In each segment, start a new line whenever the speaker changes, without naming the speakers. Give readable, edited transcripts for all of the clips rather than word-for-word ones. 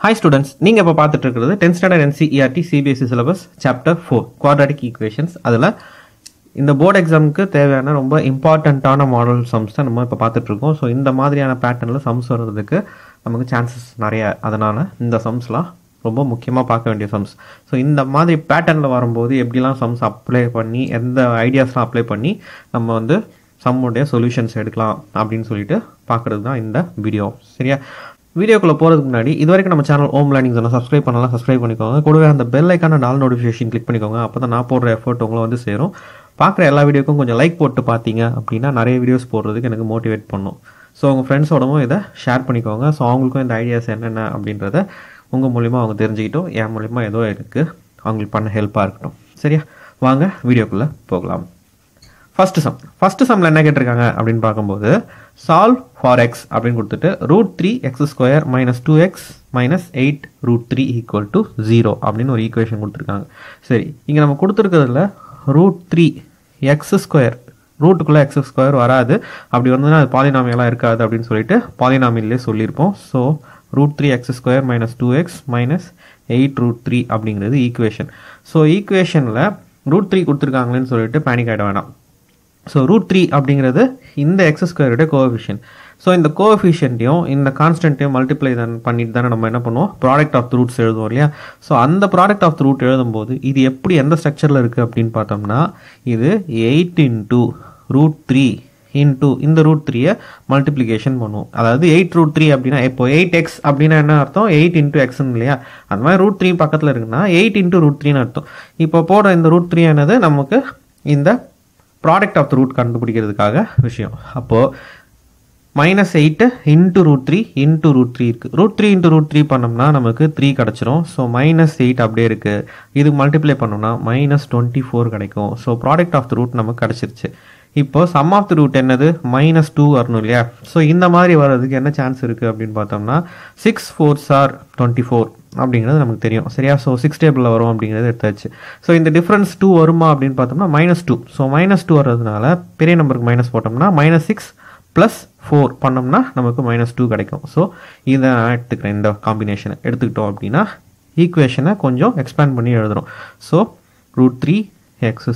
Hi students, நீங்க இப்ப பார்த்துட்டு இருக்கிறது 10th standard NCERT CBSE syllabus chapter 4 quadratic equations. அதுல இந்த போர்டு எக்ஸாமுக்கு தேவையான ரொம்ப இம்பார்ட்டன்ட்டான மாடல் சம்ஸ் தான் நம்ம இப்ப பார்த்துட்டு இருக்கோம். ஸோ இந்த மாதிரியான பேட்டர்ன்ல சம்ஸ் வர்றதுக்கு நமக்கு சான்சஸ் நிறைய. அதனால இந்த சம்ஸ்லாம் ரொம்ப முக்கியமாக பார்க்க வேண்டிய சம்ஸ். ஸோ இந்த மாதிரி பேட்டர்னில் வரும்போது எப்படிலாம் சம்ஸ் அப்ளை பண்ணி எந்த ஐடியாஸ்லாம் அப்ளை பண்ணி நம்ம வந்து சம்முடைய சொல்யூஷன்ஸ் எடுக்கலாம் அப்படின்னு சொல்லிட்டு பார்க்குறது தான் இந்த வீடியோ. சரியா, வீடியோக்குள்ளே போகிறதுக்கு முன்னாடி இது வரைக்கும் நம்ம சேனல் ஹோம் லேர்னிங் சொன்னால் சப்ஸ்கிரைப் பண்ணலாம், சப்ஸ்கிரைப் பண்ணிக்கோங்க. கூடவே அந்த பெல் ஐக்கான ஆல் நோட்டிஃபிகேஷன் கிளிக் பண்ணிக்கோங்க. அப்போ தான் நான் போடுற எஃபர்ட் உங்களை வந்து சேரும். பார்க்குற எல்லா வீடியோக்கும் கொஞ்சம் லைக் போட்டு பார்த்தீங்க அப்படின்னா நிறைய வீடியோஸ் போடுறதுக்கு எனக்கு மோட்டிவேட் பண்ணும். ஸோ உங்கள் ஃப்ரெண்ட்ஸோடவும் இதை ஷேர் பண்ணிக்கோங்க. ஸோ அவங்களுக்கும் இந்த ஐடியாஸ் என்னென்ன அப்படின்றத உங்கள் மூலிமா அவங்க தெரிஞ்சுக்கிட்டோம், என் மூலிமா ஏதோ எனக்கு அவங்களுக்கு பண்ண ஹெல்ப்பாக இருக்கட்டும். சரியா, வாங்க வீடியோக்குள்ளே போகலாம். ஃபர்ஸ்ட் சம்மில் என்ன கேட்டிருக்காங்க அப்படின்னு பார்க்கும்போது சால்வ் ஃபார் எக்ஸ் அப்படின்னு கொடுத்துட்டு √3x² - 2x - 8 √3 = 0 அப்படின்னு ஒரு ஈக்குவேஷன் கொடுத்துருக்காங்க. சரி, இங்கே நம்ம கொடுத்துருக்கிறதுல √3x², ரூட்டுக்குள்ளே x² வராது, அப்படி வந்ததுன்னா அது பாலினாமியலாக இருக்காது அப்படின்னு சொல்லிட்டு பாலினாமியல்லே சொல்லியிருப்போம். ஸோ √3x² - 2x - 8 √3 அப்படிங்கிறது ஈக்குவேஷன். ஸோ ஈக்குவேஷனில் √3 கொடுத்துருக்காங்களேன்னு சொல்லிட்டு பேனிக் ஆகிட வேணாம். ஸோ √3 அப்படிங்கிறது இந்த x² கோஎஃபிஷியன்ட். ஸோ இந்த கோஎஃபிஷியன்ட்டையும் இந்த கான்ஸ்டன்ட்டையும் மல்டிப்ளை பண்ணிட்டு தானே நம்ம என்ன பண்ணுவோம், ப்ராடக்ட் ஆஃப் த ரூட்ஸ் எழுதுவோம் இல்லையா. ஸோ அந்த ப்ராடக்ட் ஆஃப் த ரூட் எழுதும்போது இது எப்படி எந்த ஸ்ட்ரக்சரில் இருக்குது அப்படின்னு பார்த்தோம்னா இது 8 × √3 இன்டூ இந்த √3 மல்டிப்ளிகேஷன் பண்ணுவோம். அதாவது 8 √3 அப்படின்னா இப்போ 8x அப்படின்னா என்ன அர்த்தம், 8 × x இல்லையா. அந்த மாதிரி √3 பக்கத்தில் இருக்குன்னா 8 × √3 அர்த்தம். இப்போ போடுற இந்த √3 என்னது நமக்கு இந்த ப்ராடக்ட் ஆஃப் த ரூட் கண்டுபிடிக்கிறதுக்காக விஷயம். அப்போது -8 × √3 × √3 இருக்குது. √3 × √3 பண்ணோம்னா நமக்கு 3 கிடச்சிரும். ஸோ -8 அப்படியே இருக்குது. இது மல்டிப்ளை பண்ணோம்னா -24 கிடைக்கும். So product of the root நமக்கு கிடச்சிருச்சு. இப்போ சம் ஆஃப் த ரூட் என்னது, -2 வரணும் இல்லையா. ஸோ இந்த மாதிரி வர்றதுக்கு என்ன சான்ஸ் இருக்குது அப்படின்னு பார்த்தோம்னா 6 4s are 24 அப்படிங்கிறது நமக்கு தெரியும். சரியா, ஸோ 6 டேபிளில் வரும் அப்படிங்கிறது எடுத்தாச்சு. ஸோ இந்த டிஃப்ரென்ஸ் 2 வருமா அப்படின்னு பார்த்தோம்னா -2. ஸோ -2 வர்றதுனால பெரிய நம்பருக்கு மைனஸ் போட்டோம்னா -6 + 4 பண்ணோம்னா நமக்கு -2 கிடைக்கும். ஸோ இதை நான் எடுத்துக்கிறேன், இந்த காம்பினேஷனை எடுத்துக்கிட்டோம் அப்படின்னா ஈக்குவேஷனை கொஞ்சம் எக்ஸ்பேண்ட் பண்ணி எழுதுகிறோம். ஸோ √3x²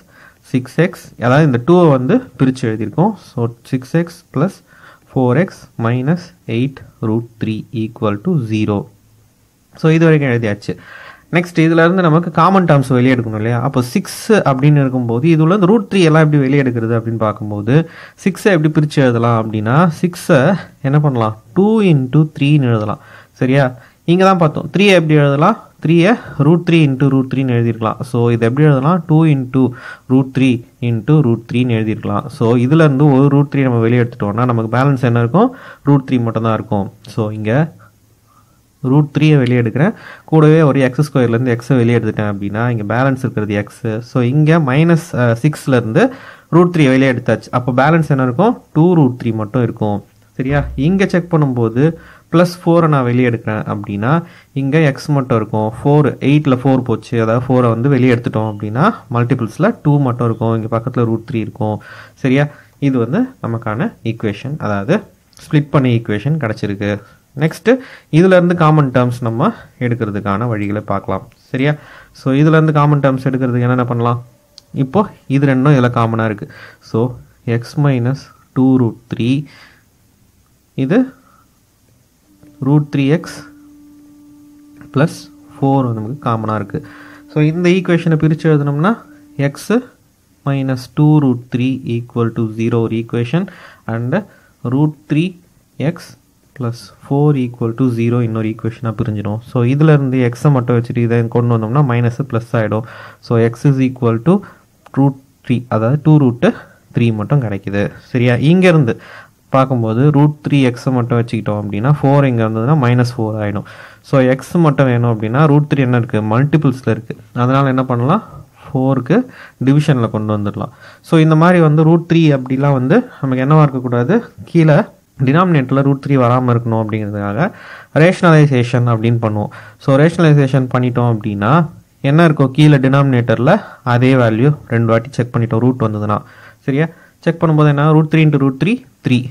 - 6x, அதாவது இந்த 2 வந்து பிரித்து எழுதியிருக்கோம். So 6x + 4x - 8 √3 = 0. ஸோ இது வரைக்கும் எழுதியாச்சு. நெக்ஸ்ட் இதிலேருந்து நமக்கு காமன் டேர்ம்ஸ் வெளியே எடுக்கணும் இல்லையா. அப்போ 6 அப்படின்னு இருக்கும்போது இதுல இருந்து √3 எல்லாம் எப்படி வெளியே எடுக்கிறது அப்படின்னு பார்க்கும்போது 6 எப்படி பிரித்து எழுதலாம் அப்படின்னா 6 என்ன பண்ணலாம், 2 × 3 எழுதலாம். சரியா, இங்கே தான் பார்த்தோம் 3 எப்படி எழுதலாம், 3 √3 × √3 எழுதிருக்கலாம். ஸோ இது எப்படி எழுதலாம், 2 × √3 × √3 எழுதிருக்கலாம். ஸோ இதுலேருந்து ஒரு √3 நம்ம வெளியே எடுத்துட்டோம்னா நமக்கு பேலன்ஸ் என்ன இருக்கும், √3 மட்டும் தான் இருக்கும். ஸோ இங்கே √3 வெளியே எடுக்கிறேன், கூடவே ஒரு x²லேருந்து எக்ஸை வெளியே எடுத்துட்டேன் அப்படின்னா இங்கே பேலன்ஸ் இருக்கிறது எக்ஸு. ஸோ இங்கே -6லேருந்து √3 வெளியே எடுத்தாச்சு. அப்போ பேலன்ஸ் என்ன இருக்கும், 2 √3 மட்டும் இருக்கும். சரியா, இங்கே செக் பண்ணும்போது +4 நான் வெளியே எடுக்கிறேன் அப்படின்னா இங்கே எக்ஸ் மட்டும் இருக்கும். 4 8ல் 4 போச்சு, அதாவது 4 வந்து வெளியே எடுத்துட்டோம் அப்படின்னா மல்டிபிள்ஸில் 2 மட்டும் இருக்கும். இங்கே பக்கத்தில் √3 இருக்கும். சரியா, இது வந்து நமக்கான ஈக்குவேஷன், அதாவது ஸ்ப்ளிட் பண்ணி ஈக்குவேஷன் கிடச்சிருக்கு. நெக்ஸ்ட்டு இதுலேருந்து காமன் டேர்ம்ஸ் நம்ம எடுக்கிறதுக்கான வழிகளை பார்க்கலாம். சரியா, ஸோ இதுலேருந்து காமன் டேர்ம்ஸ் எடுக்கிறதுக்கு என்னென்ன பண்ணலாம், இப்போது இது ரெண்டும் இதில் காமனாக இருக்குது. ஸோ x - 2 √3 இது √3x + 4 நமக்கு காமனாக இருக்குது. ஸோ இந்த ஈக்குவேஷனை பிரித்து எழுதணும்னா x - 2 √3 = 0 ஒரு ஈக்குவேஷன், அண்டு √3x + 4 = 0 இன்னொரு ஈக்குவேஷனாக பிரிஞ்சிடும். ஸோ இதிலேருந்து எக்ஸை மட்டும் வச்சுட்டு இதை கொண்டு வந்தோம்னா மைனஸ் ப்ளஸ் ஆகிடும். ஸோ x = √3, அதாவது 2 √3 மட்டும் கிடைக்குது. சரியா, இங்கேருந்து பார்க்கும்போது √3x மட்டும் வச்சுக்கிட்டோம் அப்படின்னா 4 இங்கே இருந்ததுன்னா -4 ஆகிடும். ஸோ எக்ஸ் மட்டும் வேணும் அப்படின்னா √3 என்ன இருக்குது, மல்டிபிள்ஸில் இருக்குது. அதனால் என்ன பண்ணலாம், 4க்கு டிவிஷனில் கொண்டு வந்துடலாம். ஸோ இந்த மாதிரி வந்து √3 அப்படிலாம் வந்து நமக்கு என்னவாக இருக்கக்கூடாது, கீழே டினாமினேட்டரில் √3 வராமல் இருக்கணும் அப்படிங்கிறதுக்காக ரேஷனலைசேஷன் அப்படின்னு பண்ணுவோம். ஸோ ரேஷனலைசேஷன் பண்ணிட்டோம் அப்படின்னா என்ன இருக்கும், கீழே டினாமினேட்டரில் அதே வேல்யூ 2 வாட்டி செக் பண்ணிட்டோம் ரூட் வந்ததுன்னா. சரியா, செக் பண்ணும்போது என்ன, √3 × √3 3,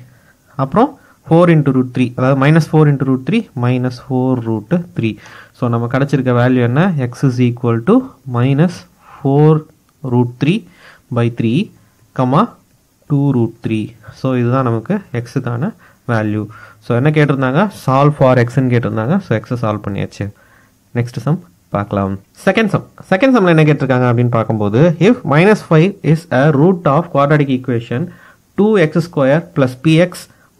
அப்புறம் 4 into root 3, அதாவது minus 4 into root 3 minus 4 root 3. So நம்ம கிடச்சிருக்க வேல்யூ என்ன, x is equal to minus 4 root 3 by 3, 2 root 3. So இதுதான் நமக்கு எக்ஸுக்கான வேல்யூ. ஸோ என்ன கேட்டிருந்தாங்க, சால்வ் ஃபார் எக்ஸ்ன்னு கேட்டிருந்தாங்க. ஸோ எக்ஸை சால்வ் பண்ணியாச்சு. நெக்ஸ்ட் சம் பார்க்கலாம். செகண்ட் சம்ல என்ன கேட்டிருக்காங்க அப்படின்னு பார்க்கும்போது, if minus 5 is a root of quadratic equation 2x square plus px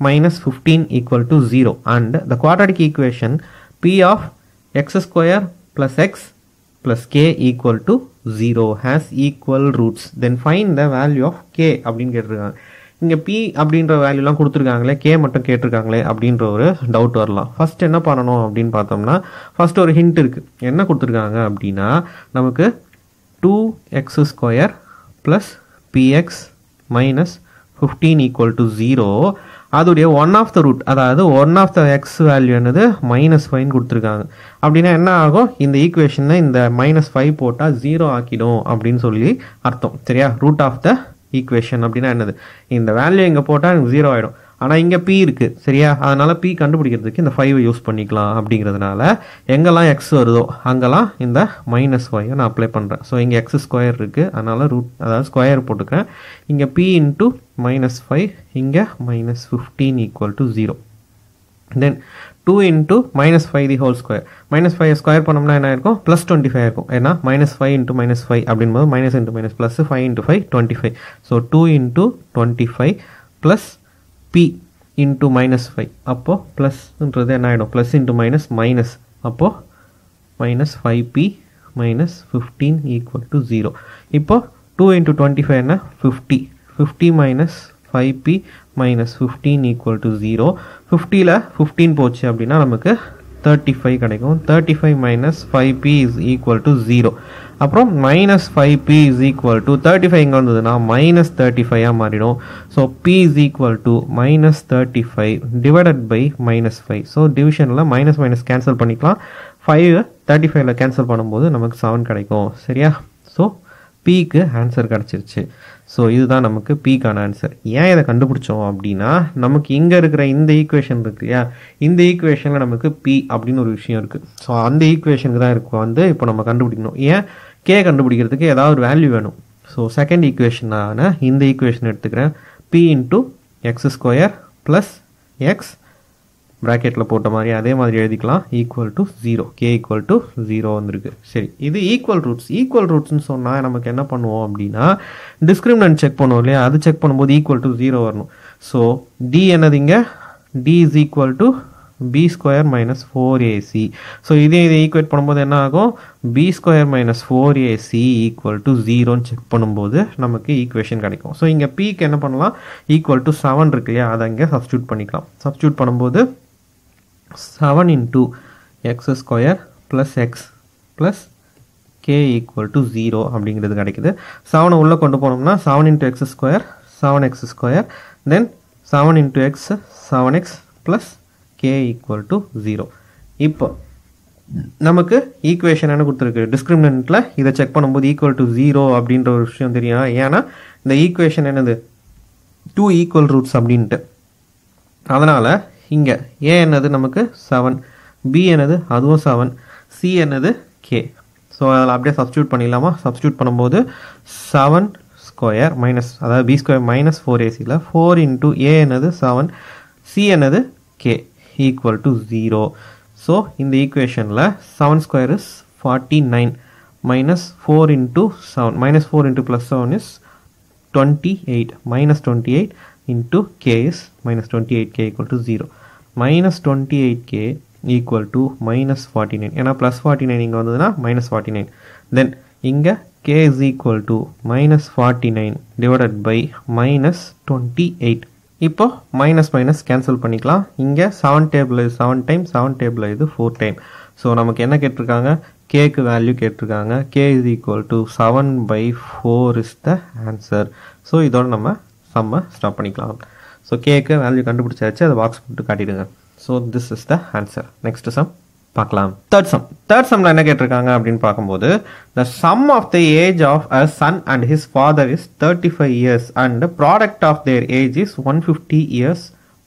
minus 15 equal to 0 and the quadratic equation p of x square plus x plus k equal to 0 has equal roots, then find the value of k அப்படின்னு கேட்டிருக்காங்க. இங்கே p அப்படின்ற வேல்யூலாம் கொடுத்துருக்காங்களே, k மட்டும் கேட்டிருக்காங்களே அப்படின்ற ஒரு doubt வரலாம். First என்ன பண்ணணும் அப்படின்னு பார்த்தோம்னா, ஃபர்ஸ்ட் ஒரு ஹிண்ட் இருக்குது. என்ன கொடுத்துருக்காங்க அப்படின்னா, நமக்கு 2x square plus px minus 15 equal to 0, அதுடைய ஒன் ஆஃப் த ரூட், அதாவது one of the x value என்னது -5 கொடுத்துருக்காங்க. அப்படின்னா என்ன ஆகும், இந்த ஈக்குவேஷனை இந்த -5 போட்டால் 0 ஆக்கிடும் அப்படின்னு சொல்லி அர்த்தம். சரியா, ரூட் ஆஃப் த ஈக்குவேஷன் அப்படின்னா என்னது, இந்த வேல்யூ இங்கே போட்டால் எனக்கு 0 ஆகிடும். ஆனால் இங்கே p இருக்குது. சரியா, அதனால் p கண்டுபிடிக்கிறதுக்கு இந்த 5 யூஸ் பண்ணிக்கலாம். அப்படிங்கிறதுனால எங்கெல்லாம் எக்ஸ் வருதோ அங்கெல்லாம் இந்த -5 நான் அப்ளை பண்ணுறேன். ஸோ இங்கே எக்ஸ் ஸ்கொயர் இருக்குது, அதனால் ரூட், அதாவது ஸ்கொயர் போட்டுக்கிறேன். இங்கே p இன்ட்டு -5, இங்கே -15 equal to 0. Then 2 into -5 the whole square. -5 square பண்ணோம்னா என்ன இருக்கும், +25 இருக்கும். ஏன்னா -5 இன்ட்டு -5 அப்படின்போது minus into minus plus 5 into 5 25. So 2 into 25 plus p into -5, அப்போது ப்ளஸ்ன்றது என்ன ஆகிடும், ப்ளஸ் இன்ட்டு மைனஸ் மைனஸ், அப்போது -5p minus 15 equal to 0. இப்போ 2 into 25 என்ன, 50. 50 minus 5p minus 15 equal to 0. 50ல 15 போச்சு அப்படின்னா நமக்கு 35 கிடைக்கும். 35 minus 5p is equal to 0. அப்புறம் minus 5p is equal to 35 இங்கே வந்ததுன்னா minus 35 மாறிடும். So p is equal to minus 35 divided by minus 5. So டிவிஷனில் மைனஸ் மைனஸ் கேன்சல் பண்ணிக்கலாம். 5 35ல் கேன்சல் பண்ணும்போது நமக்கு 7 கிடைக்கும். சரியா, ஸோ pக்கு ஆன்சர் கிடச்சிருச்சு. ஸோ இதுதான் நமக்கு pக்கான ஆன்சர். ஏன் இதை கண்டுபிடிச்சோம் அப்படின்னா, நமக்கு இங்கே இருக்கிற இந்த ஈக்குவேஷன் இருக்கு இல்லையா, இந்த ஈக்குவேஷனில் நமக்கு p அப்படின்னு ஒரு விஷயம் இருக்குது. ஸோ அந்த ஈக்குவேஷனுக்கு தான் இருக்கும் இப்போ நம்ம கண்டுபிடிக்கணும். ஏன், k கண்டுபிடிக்கிறதுக்கு ஏதாவது ஒரு வேல்யூ வேணும். ஸோ செகண்ட் ஈக்குவேஷனான இந்த ஈக்குவேஷன் எடுத்துக்கிறேன். p into x square plus x ப்ராக்கெட்டில் போட்ட மாதிரி அதே மாதிரி எழுதிக்கலாம், equal to 0, k equal to 0 வந்துருக்கு. சரி, இது ஈக்குவல் ரூட்ஸ்னு சொன்னால் நமக்கு என்ன பண்ணுவோம் அப்படின்னா, டிஸ்கிரிமினன்ட் செக் பண்ணுவோம் இல்லையா, அது செக் பண்ணும்போது ஈக்குவல் டு 0 வரணும். ஸோ d என்னது இங்கே, d is equal to b square minus 4ac. So இதை ஈக்குவேட் பண்ணும்போது என்ன ஆகும், b square minus 4ac equal to 0ன்னு செக் பண்ணும்போது நமக்கு ஈக்குவேஷன் கிடைக்கும். ஸோ இங்கே pக்கு என்ன பண்ணலாம், ஈக்குவல் டு 7 இருக்கு இல்லையா, அதை இங்கே சப்ஸ்டியூட் பண்ணிக்கலாம். சப்ஸ்டியூட் பண்ணும்போது 7 into x square plus x plus k equal to 0 அப்படிங்கிறது கிடைக்குது. 7 உள்ள கொண்டு போனோம்னா 7 into x square 7x square, then 7 into x 7x plus k equal to 0. இப்போ நமக்கு ஈக்குவேஷன் என்ன கொடுத்துருக்கு, டிஸ்கிரிமினன்ட்ல இதை செக் பண்ணும்போது ஈக்குவல் டு 0 அப்படின்ற ஒரு விஷயம் தெரியும். ஏன்னா இந்த ஈக்குவேஷன் என்னது, 2 ஈக்குவல் ரூட்ஸ் அப்படின்ட்டு. அதனால் இங்கே a என்னது நமக்கு 7, b என்னது அதுவும் 7, c என்னது k. ஸோ அதில் அப்படியே சப்ஸ்டியூட் பண்ணிடலாமா. சப்ஸ்டியூட் பண்ணும்போது 7 ஸ்கொயர் மைனஸ், அதாவது b square minus 4ac, 4 into a என்னது 7, c என்னது k ஈக்குவல் டு 0. ஸோ இந்த ஈக்குவேஷனில் 7 square is 49 minus 4 into 7, minus 4 into plus 7 is 28, minus 28 into k is minus 28k equal to 0. Minus 28k equal to minus 49. ஏன்னா plus 49 இங்கே வந்ததுன்னா minus 49. Then இங்கே k is equal to minus 49 divided by minus 28. இப்போ minus minus cancel பண்ணிக்கலாம். இங்கே 7 table 7 time, 7 table இது 4 time. So நமக்கு என்ன கேட்டிருக்காங்க, கேக்கு வேல்யூ கேட்டிருக்காங்க. k is equal to 7/4 is the answer. So இதோட நம்ம சம்மை ஸ்டாப் பண்ணிக்கலாம். ஸோ கேக்கு வேல்யூ கண்டுபிடிச்சாச்சு, அதை பாக்ஸ் போட்டு காட்டிடுங்க. So this is the answer. Next sum பார்க்கலாம். தேர்ட் சம்ல என்ன கேட்டிருக்காங்க அப்படின்னு பார்க்கும்போது, the sum of the age of a son and his father is 35 years and the product of their age is 150 years.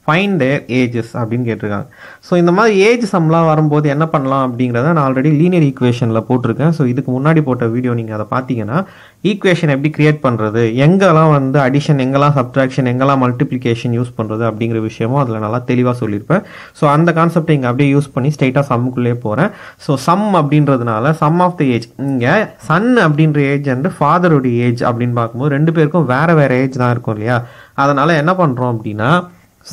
Find their ages அப்படின்னு கேட்டிருக்காங்க. So இந்த மாதிரி ஏஜ் சம்லாம் வரும்போது என்ன பண்ணலாம் அப்படிங்கிறத நான் ஆல்ரெடி லீனியர் ஈக்குவேஷனில் போட்டிருக்கேன். ஸோ இதுக்கு முன்னாடி போட்ட வீடியோ நீங்கள் அதை பார்த்தீங்கன்னா ஈக்குவேஷன் எப்படி கிரியேட் பண்ணுறது, எங்கெல்லாம் வந்து அடிஷன், எங்கெல்லாம் சப்ட்ராக்ஷன், எங்கெல்லாம் மல்டிப்ளிகேஷன் யூஸ் பண்ணுறது அப்படிங்கிற விஷயமும் அதில் நல்லா தெளிவாக சொல்லியிருப்பேன். ஸோ அந்த கான்செப்டை இங்கே அப்படியே யூஸ் பண்ணி ஸ்ட்ரைட்டாக சம்முக்குள்ளே போகிறேன். ஸோ சம் அப்படின்றதுனால சம் ஆஃப் த ஏஜ், இங்கே சன் அப்படின்ற ஏஜ் அண்ட் ஃபாதருடைய ஏஜ் அப்படின்னு பார்க்கும்போது ரெண்டு பேருக்கும் வேறு வேறு ஏஜ் தான் இருக்கும் இல்லையா. அதனால் என்ன பண்ணுறோம் அப்படின்னா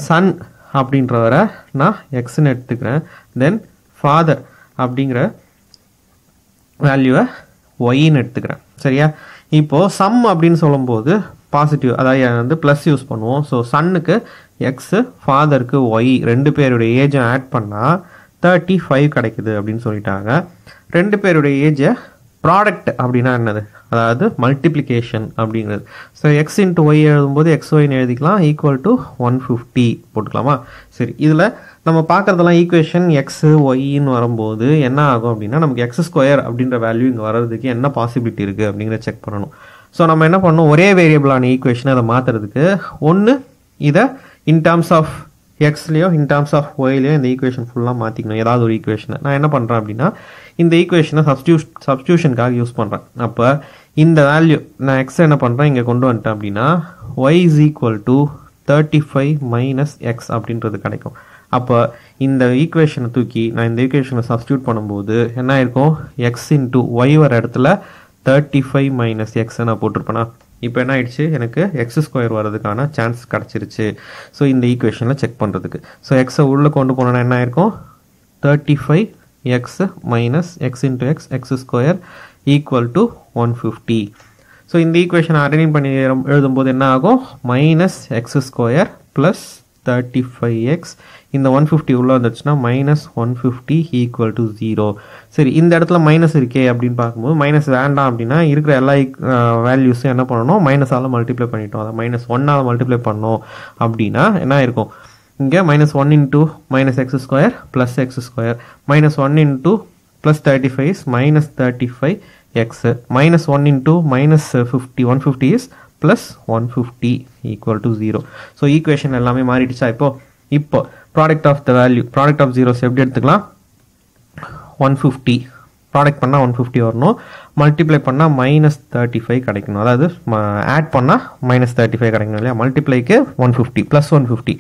சன் அப்படின்றவரை நான் எக்ஸ்ன்னு எடுத்துக்கிறேன். தென் ஃபாதர் அப்படிங்கிற வேல்யூவை ஒய்ன்னு எடுத்துக்கிறேன். சரியா? இப்போது சம் அப்படின்னு சொல்லும்போது பாசிட்டிவ், அதாவது வந்து ப்ளஸ் யூஸ் பண்ணுவோம். ஸோ சன்னுக்கு எக்ஸு, ஃபாதருக்கு ஒய், ரெண்டு பேருடைய ஏஜை ஆட் பண்ணால் 35 கிடைக்குது அப்படின்னு சொல்லிட்டாங்க. ரெண்டு பேருடைய ஏஜை ப்ராடக்ட் அப்படின்னா என்னது, அதாவது மல்டிப்ளிகேஷன் அப்படிங்கிறது. ஸோ எக்ஸ் இன்ட்டு ஒய் எழுதும்போது எக்ஸ் ஒய்னு எழுதிக்கலாம், ஈக்குவல் டு 150 போட்டுக்கலாமா? சரி, இதில் நம்ம பார்க்குறதெல்லாம் ஈக்குவேஷன் எக்ஸு ஒய்ன்னு வரும்போது என்ன ஆகும் அப்படின்னா நமக்கு எக்ஸ் ஸ்கொயர் அப்படின்ற வேல்யூ இங்கே வர்றதுக்கு என்ன பாசிபிலிட்டி இருக்குது அப்படிங்கிற செக் பண்ணணும். ஸோ நம்ம என்ன பண்ணணும், ஒரே வேரியபிளான ஈக்குவேஷனை அதை மாற்றுறதுக்கு ஒன்று இதை இன் டர்ம்ஸ் ஆஃப் எக்ஸ்லேயோ இன் டர்ம்ஸ் ஆஃப் ஒய்லேயோ இந்த ஈக்குவேஷன் ஃபுல்லாக மாற்றிக்கணும். ஏதாவது ஒரு ஈக்குவேஷனை நான் என்ன பண்ணுறேன் அப்படின்னா இந்த ஈக்குவேஷனை சப்ஸ்டியூஷனுக்காக யூஸ் பண்ணுறேன். அப்போ இந்த வேல்யூ நான் எக்ஸ் என்ன பண்ணுறேன் இங்கே கொண்டு வந்துட்டேன் அப்படின்னா y is equal to 35 minus x அப்படின்றது கிடைக்கும். அப்போ இந்த ஈக்குவேஷனை தூக்கி நான் இந்த ஈக்குவேஷனை சப்ஸ்டியூட் பண்ணும்போது என்ன ஆயிருக்கும், எக்ஸ் இன்ட்டு ஒய் வர இடத்துல 35 மைனஸ் எக்ஸை நான் போட்டிருப்பேனா. இப்போ என்ன ஆயிடுச்சு, எனக்கு எக்ஸ் ஸ்கொயர் வரதுக்கான சான்ஸ் கிடச்சிருச்சு. ஸோ இந்த ஈக்குவேஷனில் செக் பண்ணுறதுக்கு ஸோ எக்ஸை உள்ளே கொண்டு போனோன்னா என்ன ஆயிருக்கும், 35 X minus X into X, X square equal to 150. So இந்த ஈக்குவேஷன் அரேஞ்ச் பண்ணி எழுதும்போது என்ன ஆகும், minus x square plus 35x, இந்த 150 உள்ளே வந்துடுச்சுன்னா மைனஸ் 150 ஈக்குவல் டு 0. சரி, இந்த இடத்துல மைனஸ் இருக்கே அப்படின்னு பார்க்கும்போது மைனஸ் வேண்டாம் அப்படின்னா இருக்கிற எல்லா வேல்யூஸும் என்ன பண்ணணும், மைனஸால் மல்டிப்ளை பண்ணிட்டோம். அதை மைனஸ் 1ஆல் மல்டிப்ளை பண்ணோம் அப்படின்னா என்ன இருக்கும், இங்கே minus 1 into minus x square plus x square, minus 1 into plus 35 is minus 35x, minus 1 into minus 150 is plus 150 equal to 0. So equation எல்லாமே மாறிடுச்சா. இப்போ product of the value, product of zeros எப்படி எடுத்துக்கலாம், 150 ப்ராடக்ட் பண்ணால் 150 வரணும், multiply பண்ணால் minus 35 கிடைக்கணும், அதாவது ஆட் பண்ணால் மைனஸ் 35 கிடைக்கணும் இல்லையா. மல்டிப்ளைக்கு 150 ப்ளஸ் 150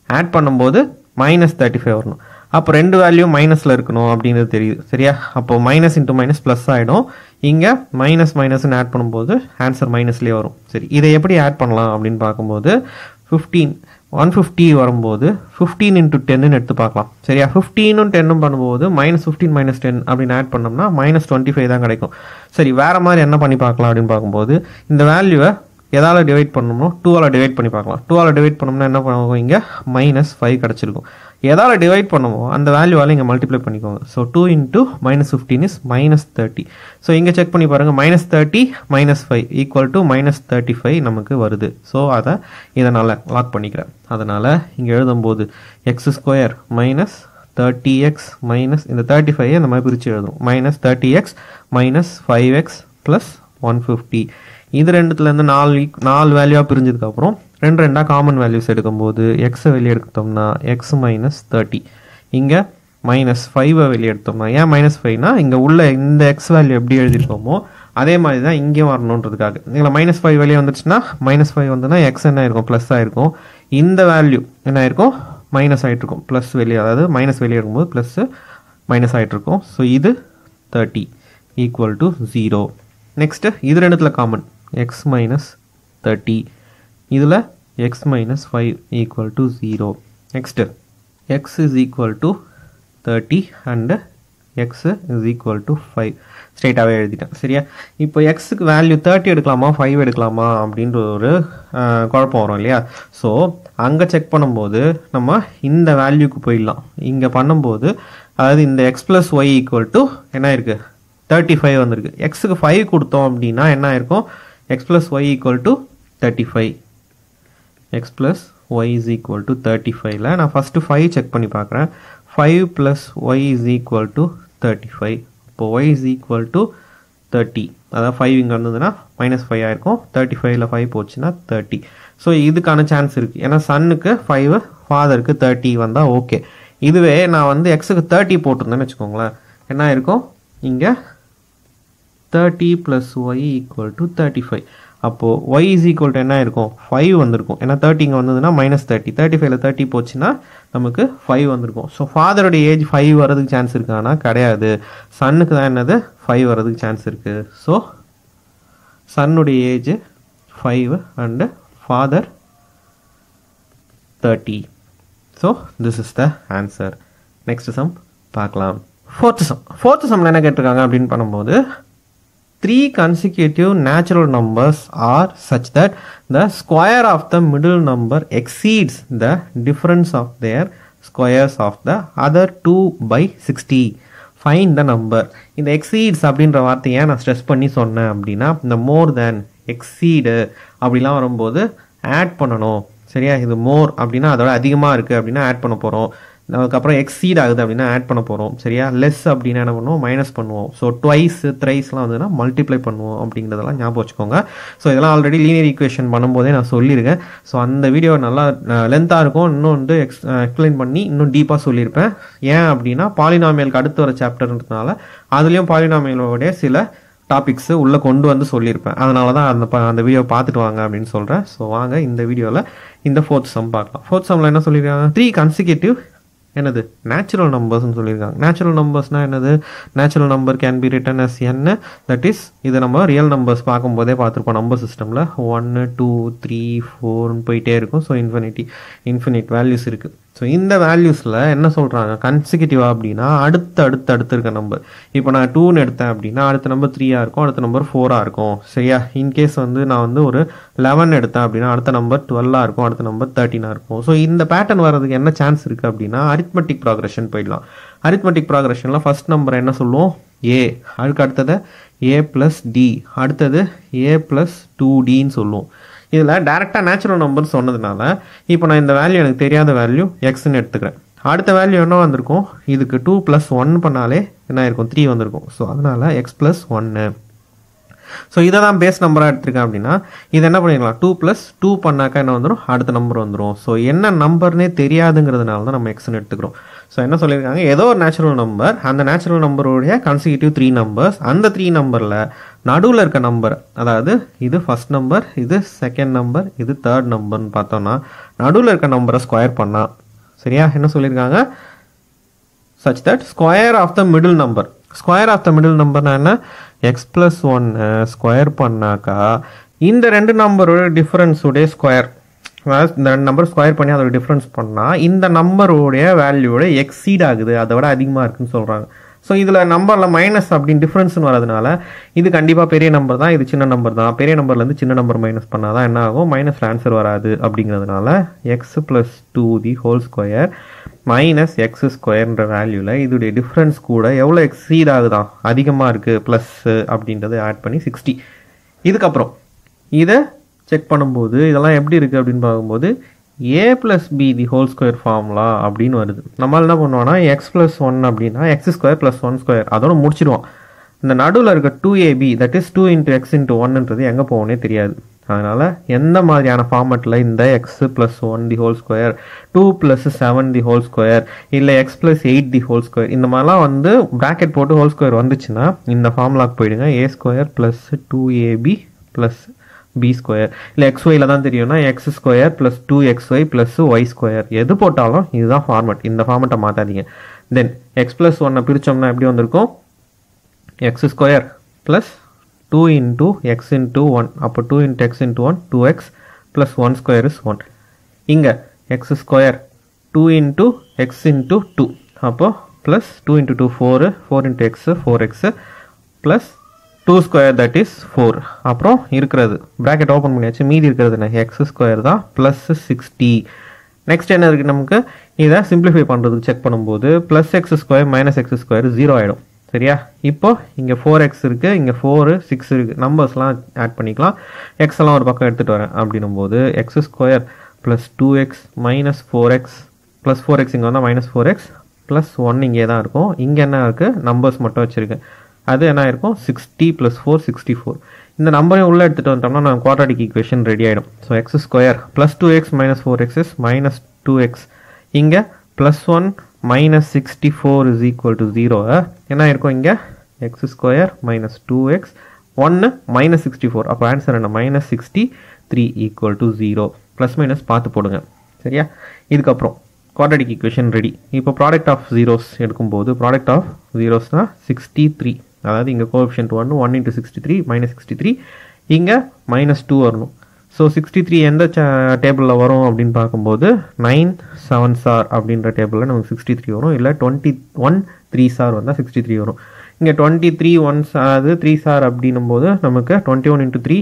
ஆட் பண்ணும்போது மைனஸ் 35 வரணும். அப்போ ரெண்டு வேல்யூ மைனஸில் இருக்கணும் அப்படின்றது தெரியுது. சரியா? அப்போது மைனஸ் இன்ட்டு மைனஸ் ப்ளஸ் ஆகிடும். இங்கே மைனஸ் மைனஸ்ன்னு ஆட் பண்ணும்போது ஆன்சர் மைனஸ்லேயே வரும். சரி, இதை எப்படி ஆட் பண்ணலாம் அப்படின்னு பார்க்கும்போது 150 வரும்போது 15 இன்ட்டு 10ன்னு எடுத்து பார்க்கலாம். சரியா? 15ம் 10ம் பண்ணும்போது மைனஸ் 15 மைனஸ் 10 அப்படின்னு ஆட் பண்ணோம்னா மைனஸ் 25 தான் கிடைக்கும். சரி, வேறு மாதிரி என்ன பண்ணி பார்க்கலாம் அப்படின்னு பார்க்கும்போது இந்த வேல்யூவை எதால் டிவைட் பண்ணணுமோ 2ஆல் டிவைட் பண்ணி பார்க்கலாம். 2ஆல் டிவைட் பண்ணோம்னா என்ன பண்ணுவோம், இங்கே மைனஸ் 5 கிடச்சிருக்கும். எதால் டிவைட் பண்ணுமோ அந்த வேல்யூவால் இங்கே மல்டிப்ளை பண்ணிக்கோங்க. So 2 into minus 15 is minus 30. So இங்கே செக் பண்ணி பாருங்கள், minus 30 minus 5 equal to minus 35 நமக்கு வருது. ஸோ இதனால் லாக் பண்ணிக்கிறேன். அதனால் இங்கே எழுதும்போது X square minus 30x minus இந்த 35 இந்த மாதிரி பிரித்து எழுதும், minus 30x minus 5x plus 150. இது ரெண்டுத்துலேருந்து 4 வேல்யூவாக பிரிஞ்சதுக்கப்புறம் ரெண்டாக காமன் வேல்யூஸ் எடுக்கும்போது எக்ஸை வெளியே எடுத்தோம்னா எக்ஸ் மைனஸ் 30, இங்கே மைனஸ் 5 வெளியே எடுத்தோம்னா, ஏன் மைனஸ் 5னா இங்கே உள்ள இந்த எக்ஸ் வேல்யூ எப்படி எழுதிருக்கோமோ அதே மாதிரி தான் இங்கேயும் வரணுன்றதுக்காக. இதில் மைனஸ் 5 வெளியே வந்துச்சுன்னா மைனஸ் 5 வந்துன்னா எக்ஸ் என்ன ஆயிருக்கும், ப்ளஸ் ஆகிருக்கும். இந்த வேல்யூ என்ன ஆயிருக்கும், மைனஸ் ஆகிட்ருக்கும். ப்ளஸ் வெளியே, அதாவது மைனஸ் வெளியே எடுக்கும்போது ப்ளஸ் மைனஸ் ஆகிட்ருக்கும். ஸோ இது 30 ஈக்குவல் டு 0. நெக்ஸ்ட்டு இது ரெண்டுத்தில் காமன் எக்ஸ் மைனஸ் 30, இதில் X minus 5 equal to 0. Next X is equal to 30 and X is equal to 5 ஸ்ட்ரைட்டாகவே எழுதிட்டேன். சரியா? இப்போ எக்ஸுக்கு வேல்யூ 30 எடுக்கலாமா 5 எடுக்கலாமா அப்படின்ற ஒரு குழப்பம் வரும் இல்லையா. ஸோ அங்கே செக் பண்ணும்போது நம்ம இந்த வேல்யூக்கு போயிடலாம். இங்கே பண்ணும்போது அதாவது இந்த x plus y equal to என்ன இருக்குது, 35 வந்திருக்கு. எக்ஸுக்கு 5 கொடுத்தோம் அப்படின்னா என்ன ஆயிருக்கும், x plus y equal to 35, x plus y is equal to 35ல நான் ஃபஸ்ட்டு 5 செக் பண்ணி பார்க்குறேன். 5 plus y is equal to 35. இப்போ y is equal to 30, அதாவது 5 இங்கே இருந்ததுன்னா மைனஸ் 5 ஆயிருக்கும். 35ல் 5 போச்சுன்னா 30. ஸோ இதுக்கான சான்ஸ் இருக்குது. ஏன்னா சன்னுக்கு 5 ஃபாதருக்கு 30 வந்தால் ஓகே. இதுவே நான் வந்து எக்ஸுக்கு 30 போட்டிருந்தேன்னு வச்சுக்கோங்களேன், என்ன இருக்கும் இங்கே 30 + y = 35. அப்போது y = என்ன இருக்கும் 5 வந்திருக்கும். ஏன்னா 30 இங்கே வந்ததுன்னா -30, 35ல் 30 போச்சுன்னா நமக்கு 5 வந்திருக்கும். ஸோ ஃபாதருடைய ஏஜ் 5 வரதுக்கு சான்ஸ் இருக்கானா? கிடையாது. சன்னுக்கு தான் என்னது 5 வரதுக்கு சான்ஸ் இருக்குது. ஸோ சன்னுடைய age 5 and father 30. So this is the answer. Next sum பார்க்கலாம். ஃபோர்த் சம்மில் என்ன கேட்டிருக்காங்க அப்படின்னு பண்ணும்போது 3 consecutive natural numbers are such that the square of the middle number exceeds the difference of their squares of the other 2 by 60. Find the number. இந்த exceeds அப்படின்ற வார்த்தையை நான் ஸ்ட்ரெஸ் பண்ணி சொன்னேன் அப்படின்னா இந்த more than, exceed அப்படிலாம் வரும்போது ஆட் பண்ணணும். சரியா? இது மோர் அப்படின்னா அதோட அதிகமாக இருக்குது அப்படின்னா ஆட் பண்ண போகிறோம். அதுக்கப்புறம் எக்ஸீட் ஆகுது அப்படின்னா ஆட் பண்ண போகிறோம். சரியா? லெஸ் அப்படின்னா என்ன பண்ணுவோம்? மைனஸ் பண்ணுவோம். ஸோ ட்வைஸ், த்ரைஸ்லாம் வந்துன்னா மல்டிப்ளை பண்ணுவோம் அப்படிங்கிறதெல்லாம் ஞாபகம் வச்சுக்கோங்க. ஸோ இதெல்லாம் ஆல்ரெடி லீனியர் ஈக்குவேஷன் பண்ணும்போதே நான் சொல்லியிருக்கேன். ஸோ அந்த வீடியோ நல்லா லென்த்தாக இருக்கும். இன்னும் வந்து எக்ஸ்பிளைன் பண்ணி இன்னும் டீப்பாக சொல்லியிருப்பேன். ஏன் அப்படின்னா பாலினாமியலுக்கு அடுத்து வர சாப்டர்ன்றதுனால அதுலேயும் பாலினாமியலோடைய சில டாபிக்ஸு உள்ளே கொண்டு வந்து சொல்லியிருப்பேன். அதனால தான் அந்த வீடியோ பார்த்துட்டு வாங்க அப்படின்னு சொல்கிறேன். ஸோ வாங்க இந்த வீடியோவில் இந்த ஃபோர்த் சம் பார்க்கலாம். ஃபோர்த் சம்மில் என்ன சொல்லியிருக்காங்க? 3 consecutive என்னது நேச்சுரல் நம்பர்ஸ்ன்னு சொல்லியிருக்காங்க. நேச்சுரல் நம்பர்ஸ்னால் என்னது? Natural number can be written as n, that is இதை நம்ம ரியல் நம்பர்ஸ் பார்க்கும்போதே பார்த்துருப்போம். நம்பர் சிஸ்டமில் 1 2 3 4 போயிட்டே இருக்கும். ஸோ இன்ஃபினிட் வேல்யூஸ் இருக்குது. ஸோ இந்த வேல்யூஸில் என்ன சொல்கிறாங்க? கன்சிக்யூட்டிவாக அப்படின்னா அடுத்து இருக்க நம்பர். இப்போ நான் 2ன்னு எடுத்தேன் அப்படின்னா அடுத்த நம்பர் 3 இருக்கும், அடுத்த நம்பர் 4 இருக்கும். சரியா? இன்கேஸ் வந்து நான் வந்து ஒரு 11 எடுத்தேன் அப்படின்னா அடுத்த நம்பர் 12 இருக்கும், அடுத்த நம்பர் 13 இருக்கும். ஸோ இந்த பேட்டர்ன் வர்றதுக்கு என்ன சான்ஸ் இருக்குது அப்படின்னா அரித்மெட்டிக் ப்ராக்ரெஷன் போயிடலாம். அரித்மெட்டிக் ப்ராக்ரெஷனில் ஃபர்ஸ்ட் நம்பர் என்ன சொல்லுவோம்? a, அதுக்கு அடுத்தது a + d, அடுத்தது a + 2dன்னு சொல்லுவோம். இதில் டேரெக்டாக நேச்சுரல் நம்பர் சொன்னதுனால இப்போ நான் இந்த வேல்யூ எனக்கு தெரியாத வேல்யூ எக்ஸ்ன்னு எடுத்துக்கிறேன். அடுத்த வேல்யூ என்ன வந்திருக்கும்? இதுக்கு 2 + 1 பண்ணாலே என்ன இருக்கும்? 3 வந்திருக்கும். ஸோ அதனால் x + 1. ஸோ இதை தான் பேஸ் நம்பராக எடுத்திருக்கேன் அப்படின்னா இது என்ன பண்ணிடலாம்? 2 + 2 பண்ணாக்கா என்ன வந்துடும்? அடுத்த நம்பர் வந்துடும். ஸோ என்ன நம்பர்னே தெரியாதுங்கிறதுனால தான் நம்ம எக்ஸ்ன்னு எடுத்துக்கிறோம். ஸோ என்ன சொல்லியிருக்காங்க? ஏதோ ஒரு நேச்சுரல் நம்பர், அந்த நேச்சுரல் நம்பருடைய கன்சிக்யூட்டிவ் 3 நம்பர்ஸ், அந்த 3 நம்பரில் நடுவில் இருக்க நம்பர், அதாவது இது ஃபர்ஸ்ட் நம்பர், இது செகண்ட் நம்பர், இது தேர்ட் நம்பர்னு பார்த்தோம்னா நடுவில் இருக்க நம்பரை ஸ்கொயர் பண்ணால், சரியா? என்ன சொல்லியிருக்காங்க? such that square of the middle number. Square of the middle நம்பர்னா என்ன? x + 1 ஸ்கொயர் பண்ணாக்கா இந்த ரெண்டு நம்பரோட டிஃபரன்ஸுடைய ஸ்கொயர், அதாவது இந்த ரெண்டு நம்பர் ஸ்கொயர் பண்ணி அதோட டிஃபரன்ஸ் பண்ணால் இந்த நம்பருடைய வேல்யூட எக்ஸீட் ஆகுது, அதை விட அதிகமாக இருக்குன்னு சொல்கிறாங்க. ஸோ இதில் நம்பரில் மைனஸ் அப்படின்னு டிஃப்ரென்ஸ்னு வரதுனால இது கண்டிப்பாக பெரிய நம்பர் தான், இது சின்ன நம்பர் தான். பெரிய நம்பர்லேருந்து சின்ன நம்பர் மைனஸ் பண்ணால் தான் என்ன ஆகும்? மைனஸில் ஆன்சர் வராது. அப்படிங்கிறதுனால x + 2 மைனஸ் x² வேல்யூவில் இதோடைய டிஃப்ரென்ஸ் கூட எவ்வளோ எக்ஸீட் ஆகுதான்? அதிகமாக இருக்குது, ப்ளஸ் அப்படின்றத ஆட் பண்ணி 60. இதுக்கப்புறம் இதை செக் பண்ணும்போது இதெல்லாம் எப்படி இருக்குது அப்படின்னு பார்க்கும்போது a + b² ஃபார்முலா அப்படின்னு வருது. நம்மளால் என்ன பண்ணுவோம்னா x + 1 அப்படின்னா x² + 1² அதோட முடிச்சிடுவோம். இந்த நடுவில் இருக்க 2ab, தட் இஸ் 2 × x × 1ன்றது எங்கே போகணுன்னே தெரியாது. அதனால் எந்த மாதிரியான ஃபார்மெட்டில் இந்த x + 1² 2 + 7² இல்லை x + 8² இந்த மாதிரிலாம் வந்து ப்ராக்கெட் போட்டு ஹோல் ஸ்கொயர் வந்துச்சுன்னா இந்த ஃபார்முலாக்கு போயிடுங்க. a² + 2ab + b² இல்லை xyல தான் தெரியும்னா x² + 2xy + y². எது போட்டாலும் இதுதான் ஃபார்மெட். இந்த ஃபார்மெட்டை மாற்றாதீங்க. தென் x + 1 பிரித்தோம்னா எப்படி வந்திருக்கும்? x² + 2 × x × 1. அப்போ 2 × x × 1 2x + 1² is 1. இங்கே x² 2 × x × 2 அப்போ plus 2 × 2 4 4 × x 4x plus 2² that is 4. அப்புறம் இருக்கிறது ப்ராக்கெட் ஓப்பன் பண்ணியாச்சு, மீதி இருக்கிறது என்ன? x² தான் ப்ளஸ் 60. நெக்ஸ்ட் என்ன இருக்குது நமக்கு? இதை சிம்பிளிஃபை பண்ணுறதுக்கு செக் பண்ணும்போது ப்ளஸ் x² - x² 0 ஆகிடும். சரியா? இப்போ இங்கே 4x இருக்குது, இங்கே 4 6 இருக்குது. நம்பர்ஸ்லாம் ஆட் பண்ணிக்கலாம். எக்ஸ் எல்லாம் ஒரு பக்கம் எடுத்துகிட்டு வரேன். அப்படின்னும் போது x² + 2x - 4x plus 4x இங்கே வந்தால் -4x ப்ளஸ் 1 இங்கே தான் இருக்கும். இங்கே என்ன இருக்குது? நம்பர்ஸ் மட்டும் வச்சுருக்கேன். அது என்ன இருக்கும்? 60 + 4 64. இந்த நம்பரையும் உள்ளே எடுத்துகிட்டு வந்துட்டோம்னா நம்ம குவாட்ராட்டிக் ஈக்குவேஷன் ரெடி ஆகிடும். So x² + 2x - 4x is -2x இங்கே +1 - 64 is equal to 0. என்ன இருக்கும் இங்கே x² - 2x 1 - 64. அப்போ ஆன்சர் என்ன -63 equal to 0. ப்ளஸ் மைனஸ் பார்த்து போடுங்க சரியா. இதுக்கப்புறம் quadratic equation ரெடி. இப்போ ப்ராடக்ட் ஆஃப் ஜீரோஸ் எடுக்கும்போது ப்ராடக்ட் ஆஃப் ஜீரோஸ்னால் 63. அதாவது இங்கே கோஎஃபிஷியன்ட் 1 1 × 63 -63. இங்கே -2 வரணும். ஸோ 63 எந்த டேபிளில் வரும் அப்படின்னு பார்க்கும்போது 9 7s அப்படின்ற டேபிளில் நமக்கு 63 வரும். இல்லை 21 3s வந்தால் 63 வரும். இங்கே 23 1s அதாவது 3s அப்படின்னும் போது நமக்கு 21 × 3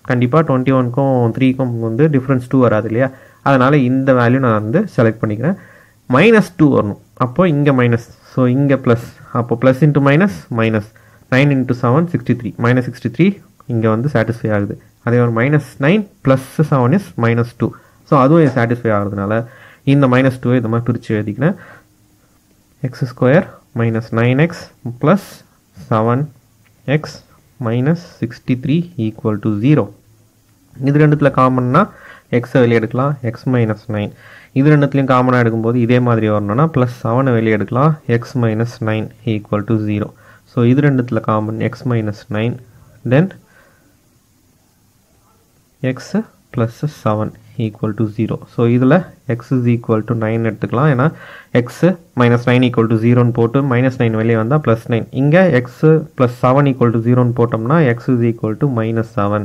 கண்டிப்பாக 21க்கும் 3க்கும் வந்து டிஃப்ரென்ஸ் 2 வராது இல்லையா. அதனால் இந்த வேல்யூ நான் வந்து செலக்ட் பண்ணிக்கிறேன். -2 வரணும். அப்போ இங்கே மைனஸ், ஸோ இங்கே ப்ளஸ், அப்போ ப்ளஸ் இன்ட்டு மைனஸ் மைனஸ் 9 × 7 63 -63 இங்கே வந்து சாட்டிஸ்ஃபை ஆகுது. அதே ஒரு -9 + 7 is -2. ஸோ அதுவும் சாட்டிஸ்ஃபை ஆகிறதுனால இந்த -2 இந்த மாதிரி பிரித்து எழுதிக்கிறேன். x² - 9x + 7x - 63 equal to 0. இது ரெண்டுத்தில் காமன்னா எக்ஸை வெளியே எடுக்கலாம், x - 9. இது ரெண்டுத்துலையும் காமனாக எடுக்கும்போது இதே மாதிரி வரணும்னா +7 வெளியே எடுக்கலாம், x - 9 equal to 0. ஸோ இது ரெண்டுத்தில் common x - 9 then x + 7 equal to 0. So இதில் x is equal to 9 எடுத்துக்கலாம். ஏன்னா x - 9 equal to 0ன்னு போட்டு -9 வெளியே வந்தால் +9. இங்கே x + 7 equal to 0ன்னு போட்டோம்னா x is equal to -7.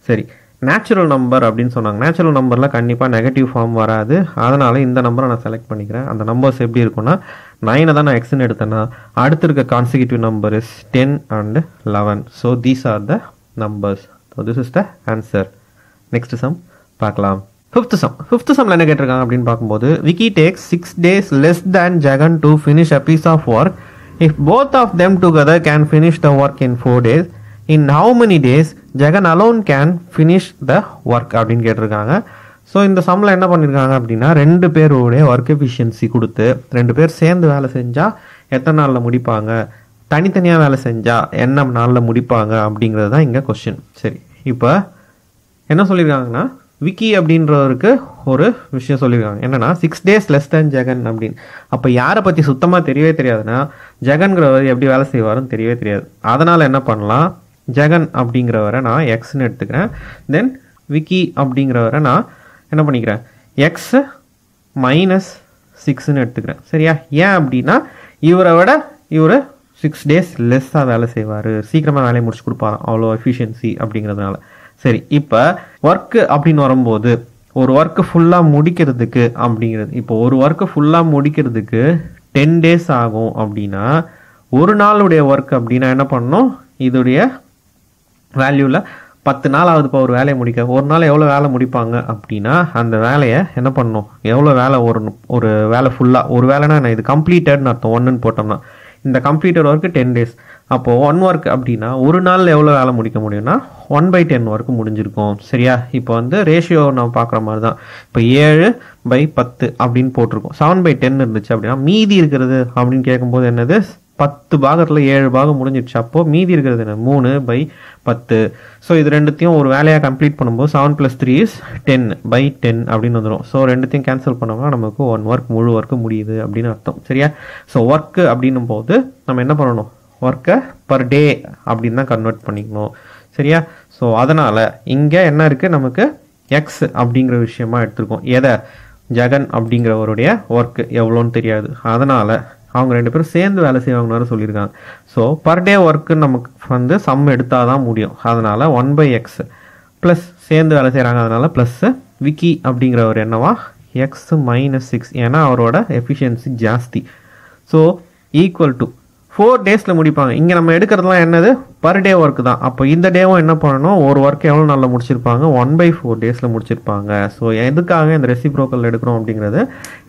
சரி, நேச்சுரல் நம்பர் அப்படின்னு சொன்னாங்க. நேச்சுரல் நம்பரில் கண்டிப்பாக நெகட்டிவ் ஃபார்ம் வராது. அதனால் இந்த நம்பரை நான் செலக்ட் பண்ணிக்கிறேன். அந்த நம்பர்ஸ் எப்படி இருக்குன்னா 9 தான் நான் எக்ஸ்ன்னு எடுத்தேன்னா அடுத்து இருக்க consecutive number is 10 and 11. So these are the numbers. So this is the answer. Next sum பார்க்கலாம். ஃபிஃப்த் சம்ல என்ன கேட்டிருக்காங்க அப்படின்னு பார்க்கும்போது Vicky takes 6 days less than Jagan to finish a piece of work. If both of them together can finish the work in 4 days, in how many days Jagan alone can finish the work அப்படின்னு கேட்டிருக்காங்க. So இந்த சம்மில் என்ன பண்ணியிருக்காங்க அப்படின்னா 2 பேருடைய work efficiency கொடுத்து 2 பேர் சேர்ந்து வேலை செஞ்சால் எத்தனை நாளில் முடிப்பாங்க, தனித்தனியாக வேலை செஞ்சால் என்ன நாளில் முடிப்பாங்க அப்படிங்கிறது தான் இங்கே கொஸ்டின். சரி, இப்போ என்ன சொல்லியிருக்காங்கன்னா விக்கி அப்படின்றவருக்கு ஒரு விஷயம் சொல்லியிருக்காங்க. என்னன்னா 6 days less than ஜெகன் அப்படின்னு. அப்போ யாரை பற்றி சுத்தமாக தெரியவே தெரியாதுன்னா ஜெகன்கிறவர் எப்படி வேலை செய்வாருன்னு தெரியவே தெரியாது. அதனால் என்ன பண்ணலாம், ஜெகன் அப்படிங்கிறவரை நான் எக்ஸ்ன்னு எடுத்துக்கிறேன். தென் விக்கி அப்படிங்கிறவரை நான் என்ன பண்ணிக்கிறேன், எக்ஸ் - 6ன்னு எடுத்துக்கிறேன். சரியா? ஏன் அப்படின்னா இவரை விட இவர் 6 days லெஸ்ஸாக வேலை செய்வார், சீக்கிரமாக வேலையை முடிச்சு கொடுப்பாராம், அவ்வளோ எஃபிஷியன்சி அப்படிங்கிறதுனால. சரி, இப்போ ஒர்க்கு அப்படின்னு வரும்போது ஒரு ஒர்க்கு ஃபுல்லாக முடிக்கிறதுக்கு அப்படிங்கிறது, இப்போ ஒரு ஒர்க்கு ஃபுல்லாக முடிக்கிறதுக்கு 10 days ஆகும் அப்படின்னா ஒரு நாளுடைய ஒர்க் அப்படின்னா என்ன பண்ணணும், இதோடைய வேல்யூவில் 10 நாள் ஆகுது. இப்போ ஒரு வேலையை முடிக்க ஒரு நாள் எவ்வளோ வேலை முடிப்பாங்க அப்படின்னா அந்த வேலையை என்ன பண்ணணும், எவ்வளோ வேலை ஒரு வேலை ஃபுல்லாக ஒரு வேலைனா என்ன, இது கம்ப்ளீட்டட்னு அர்த்தம். 1ன்னு போட்டோம்னா இந்த கம்ப்ளீட்டட் ஒர்க்கு 10 days. அப்போது 1 ஒர்க் அப்படின்னா ஒரு நாளில் எவ்வளோ வேலை முடிக்க முடியும்னா 1/10 ஒர்க்கு முடிஞ்சிருக்கும். சரியா? இப்போ வந்து ரேஷியோ நம்ம பார்க்குற மாதிரி தான். இப்போ 7/10 அப்படின்னு போட்டிருக்கோம். 7/10 இருந்துச்சு அப்படின்னா மீதி இருக்கிறது அப்படின்னு கேட்கும்போது என்னது, 10 பாகத்தில் 7 பாகம் முடிஞ்சிடுச்சு. அப்போது மீதி இருக்கிறது என்ன, 3/10. ஸோ இது ரெண்டுத்தையும் ஒரு வேலையாக கம்ப்ளீட் பண்ணும்போது 7 + 3 is 10/10 அப்படின்னு வந்துடும். ஸோ ரெண்டுத்தையும் கேன்சல் பண்ணோம்னா நமக்கு 1 ஒர்க் முழு ஒர்க்கு முடியுது அப்படின்னு அர்த்தம். சரியா? ஸோ ஒர்க்கு அப்படின்னும் போது நம்ம என்ன பண்ணணும், ஒர்க்கை பர் டே அப்படின்னு தான் கன்வெர்ட் பண்ணிக்கணும். சரியா? ஸோ அதனால் இங்கே என்ன இருக்குது, நமக்கு எக்ஸ் அப்படிங்கிற விஷயமா எடுத்துருக்கோம். எதை, ஜெகன் அப்படிங்கிறவருடைய ஒர்க்கு எவ்வளோன்னு தெரியாது. அதனால் அவங்க 2 பேரும் சேர்ந்து வேலை செய்வாங்கன்னு சொல்லியிருக்காங்க. ஸோ பர் டே ஒர்க்கு நமக்கு வந்து சம் எடுத்தால் தான் முடியும். அதனால் 1/x ப்ளஸ் சேர்ந்து வேலை செய்கிறாங்க, அதனால் ப்ளஸ்ஸு விக்கி அப்படிங்கிறவர் என்னவா x - 6, ஏன்னா அவரோட எஃபிஷியன்சி ஜாஸ்தி. ஸோ ஈக்குவல் டு 4 daysல முடிப்பாங்க. இங்கே நம்ம எடுக்கிறதுலாம் என்னது, பர் டே ஒர்க்கு தான். அப்போ இந்த டேவும் என்ன பண்ணணும், ஒரு ஒர்க் எவ்வளோ நாளில் முடிச்சிருப்பாங்க, 1/4 daysல முடிச்சிருப்பாங்க. ஸோ எதுக்காக இந்த ரெசிப்ரோக்கல் எடுக்கிறோம் அப்படிங்கிறது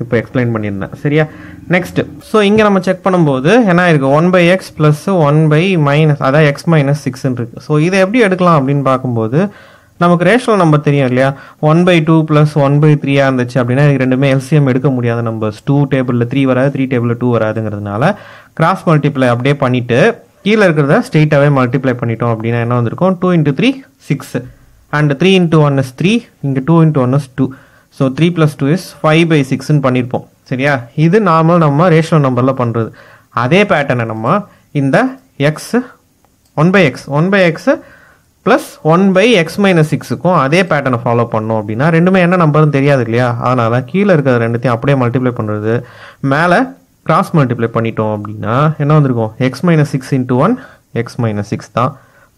இப்போ எக்ஸ்பிளைன் பண்ணியிருந்தேன். சரியா? நெக்ஸ்ட், ஸோ இங்கே நம்ம செக் பண்ணும்போது என்ன இருக்குது, 1/x + 1/- அதான் x - 6ன்னு இருக்குது. ஸோ இதை எப்படி எடுக்கலாம் அப்படின்னு பார்க்கும்போது நமக்கு ரேஷனல் நம்பர் தெரியும் இல்லையா, 1/2 + 1/3 இருந்துச்சு அப்படின்னா இது ரெண்டுமே எல்சிஎம் எடுக்க முடியாத நம்பர்ஸ். 2 டேபிளில் 3 வராது, 3 டேபிளில் 2 வராதுங்கிறதுனால கிராஸ் மல்டிப்ளை அப்படியே பண்ணிவிட்டு கீழே இருக்கிறத ஸ்ட்ரெயிட்டாகவே மல்டிப்ளை பண்ணிட்டோம் அப்படின்னா என்ன வந்திருக்கும், 2 × 3 6 அண்ட் 3 × 1 is 3, இங்கே 2 × 1 is 2. ஸோ 3 + 2 இஸ் 5/6ன்னு பண்ணியிருப்போம். சரியா, இது நார்மல் நம்ம ரேஷியோ நம்பரில் பண்ணுறது. அதே பேட்டர்னை நம்ம இந்த எக்ஸ் 1/x ப்ளஸ் 1/x-6க்கும் அதே பேட்டர்னை ஃபாலோ பண்ணோம் அப்படின்னா ரெண்டுமே என்ன நம்பர்னு தெரியாது இல்லையா, அதனால் கீழே இருக்கிற ரெண்டுத்தையும் அப்படியே மல்டிப்ளை பண்ணுறது, மேலே கிராஸ் மல்டிப்ளை பண்ணிட்டோம் அப்படின்னா என்ன வந்திருக்கும், x-6 × 1 x-6 தான்,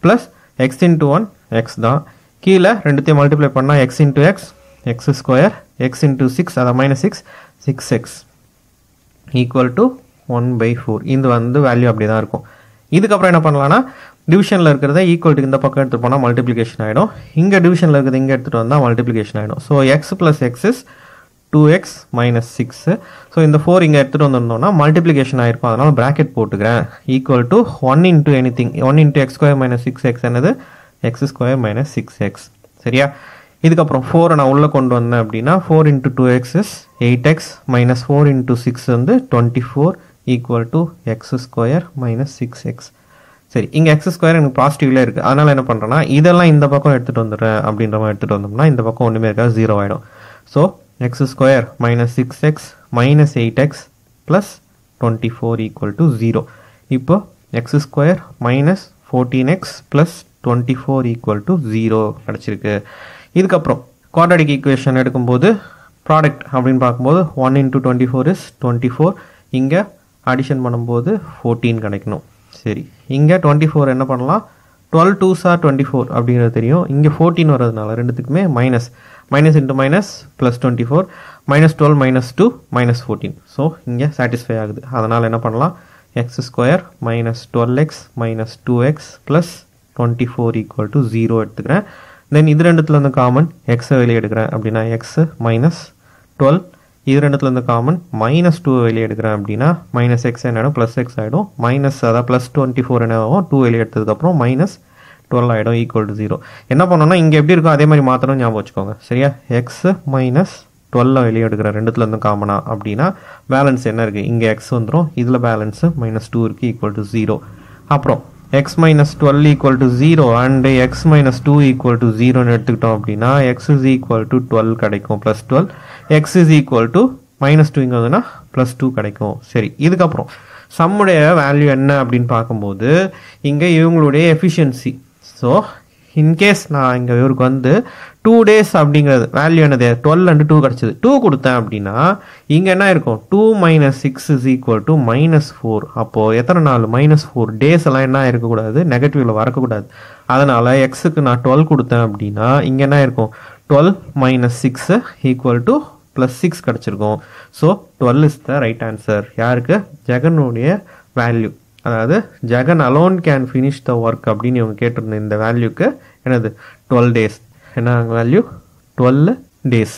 ப்ளஸ் x × 1 x தான், கீழே ரெண்டுத்தையும் மல்டிப்ளை பண்ணால் x × x x², x × 6 அதை -6 6x = 1/4. இது வந்து வேல்யூ அப்படி தான் இருக்கும். இதுக்கப்புறம் என்ன பண்ணலாம்னா டிவிஷனில் இருக்கிறத ஈக்குவல்ட்டுக்கு இந்த பக்கம் எடுத்துகிட்டு போனால் மல்டிப்ளிகேஷன் ஆகிடும், இங்கே டிவிஷனில் இருக்கிறது இங்கே எடுத்துகிட்டு வந்தால் மல்டிப்ளிகேஷன் ஆகிடும். So x + x is 2x - 6. So இந்த 4 இங்கே எடுத்துகிட்டு வந்திருந்தோம்னா மல்டிப்ளிகேஷன் ஆகிருக்கும், அதனால் ப்ராக்கெட் போட்டுக்கிறேன், = 1 × anything 1 × x² - 6x என்னது x² - 6x. சரியா, இதுக்கப்புறம் 4 நான் உள்ளே கொண்டு வந்தேன் அப்படின்னா 4 × 2x is 8x - 4 × 6 வந்து 24 = x² - 6x. சரி, இங்கே x² எனக்கு பாசிட்டிவ்ல இருக்குது, அதனால் என்ன பண்ணுறேன்னா இதெல்லாம் இந்த பக்கம் எடுத்துகிட்டு வந்துடுறேன். அப்படின்ற மாதிரி எடுத்துகிட்டு வந்தோம்னா இந்த பக்கம் ஒன்றுமே இருக்காது, 0 ஆகிடும். So x² - 6x - 8x + 24 = 0. இப்போ x² - 14x + 24 = 0 கிடச்சிருக்கு. இதுக்கப்புறம் குவாட்ராட்டிக் ஈக்குவேஷன் எடுக்கும்போது ப்ராடக்ட் அப்படின்னு பார்க்கும்போது 1 × 24 is 24, இங்கே அடிஷன் பண்ணும்போது 14 கிடைக்கணும். சரி, இங்கே 24 என்ன பண்ணலாம், 12 2s are 24 அப்படிங்கிறது தெரியும், இங்கே 14 வர்றதுனால ரெண்டுத்துக்குமே மைனஸ் × +24 -12 -2 -14. ஸோ இங்கே சாட்டிஸ்ஃபை ஆகுது, அதனால் என்ன பண்ணலாம், x² - 12x - 2x + 24 = 0 எடுத்துக்கிறேன். தென் இது ரெண்டுத்துலேருந்து காமன் எக்ஸை வெளியே எடுக்கிறேன் அப்படின்னா x - 12, இது ரெண்டுத்துலேருந்து காமன் -2 வெளியே எடுக்கிறேன் அப்படின்னா -x என்ன ஆகிடும், +x ஆகிடும், அதாவது +24 என்ன ஆகும், 2 வெளியே எடுத்ததுக்கப்புறம் -12 ஆகிடும் = 0. என்ன பண்ணோம்னா இங்கே எப்படி இருக்கும் அதே மாதிரி மாற்றணும், ஞாபகம் வச்சுக்கோங்க. சரியா, x - 12 வெளியே எடுக்கிறேன் ரெண்டுத்துலேருந்து காமனா அப்படின்னா பேலன்ஸ் என்ன இருக்குது, இங்கே x வந்துடும், இதில் பேலன்ஸு -2 இருக்குது = 0. அப்புறம் x - 12 = 0 அண்ட் x - 2 = 0ன்னு எடுத்துக்கிட்டோம் அப்படின்னா x = 12 கிடைக்கும், +12, x -2 இங்கே வந்துன்னா +2 கிடைக்கும். சரி, இதுக்கப்புறம் சம்முடைய வேல்யூ என்ன அப்படின்னு பார்க்கும்போது இங்கே இவங்களுடைய எஃபிஷியன்சி. ஸோ இன்கேஸ் நான் இங்கே இவருக்கு வந்து 2 days அப்படிங்கிறது வேல்யூ என்னது 12 and 2 கிடச்சிது, 2 கொடுத்தேன் அப்படின்னா இங்கே என்ன இருக்கும், 2 - 6 = -4. அப்போது எத்தனை நாள், -4 days எல்லாம் என்ன இருக்கக்கூடாது, நெகட்டிவில் வரக்கூடாது. அதனால் எக்ஸுக்கு நான் 12 கொடுத்தேன் அப்படின்னா இங்கே என்ன இருக்கும், 12 - 6 = +6 கிடச்சிருக்கும். So 12 is the right answer. யாருக்கு, ஜெகனுடைய வேல்யூ, அதாவது Jagan alone can finish the work அப்படின்னு இவங்க கேட்டிருந்த இந்த வேல்யூக்கு என்னது 12 days. என்ன வேல்யூ, 12 days.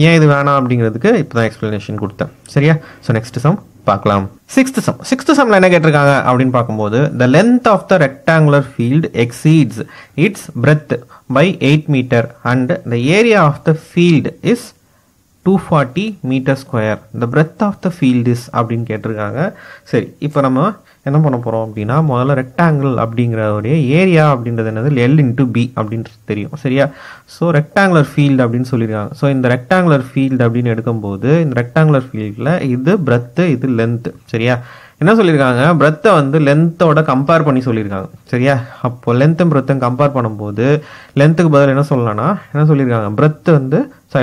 ஏன் இது வேணாம் அப்படிங்கிறதுக்கு இப்போ தான் எக்ஸ்பிளனேஷன் கொடுத்தேன். சரியா, ஸோ நெக்ஸ்ட் சம் பார்க்கலாம். சிக்ஸ்த் சம்ல என்ன கேட்டிருக்காங்க அப்படின்னு பார்க்கும்போது the length of the rectangular field exceeds its breadth by 8 meter and the area of the field is 240 m². the breadth of the field is அப்படின்னு கேட்டிருக்காங்க. சரி, இப்போ நம்ம என்ன பண்ண போகிறோம் அப்படின்னா முதல்ல ரெக்டாங்கிள் அப்படிங்கிறவுடைய ஏரியா அப்படின்றது என்னது, L × B அப்படின்றது தெரியும். சரியா, ஸோ ரெக்டாங்குலர் ஃபீல்டு அப்படின்னு சொல்லியிருக்காங்க. ஸோ இந்த ரெக்டாங்குலர் ஃபீல்டு அப்படின்னு எடுக்கும்போது இந்த ரெக்டாங்குலர் ஃபீல்டில் இது பிரெத்து, இது லென்த்து. சரியா, என்ன சொல்லியிருக்காங்க, பிரெத்தை வந்து லென்த்தோட கம்பேர் பண்ணி சொல்லியிருக்காங்க. சரியா, அப்போ லென்த்தும் பிரெத்தும் கம்பேர் பண்ணும்போது லென்த்துக்கு பதில் என்ன சொல்லலாம்னா என்ன சொல்லியிருக்காங்க,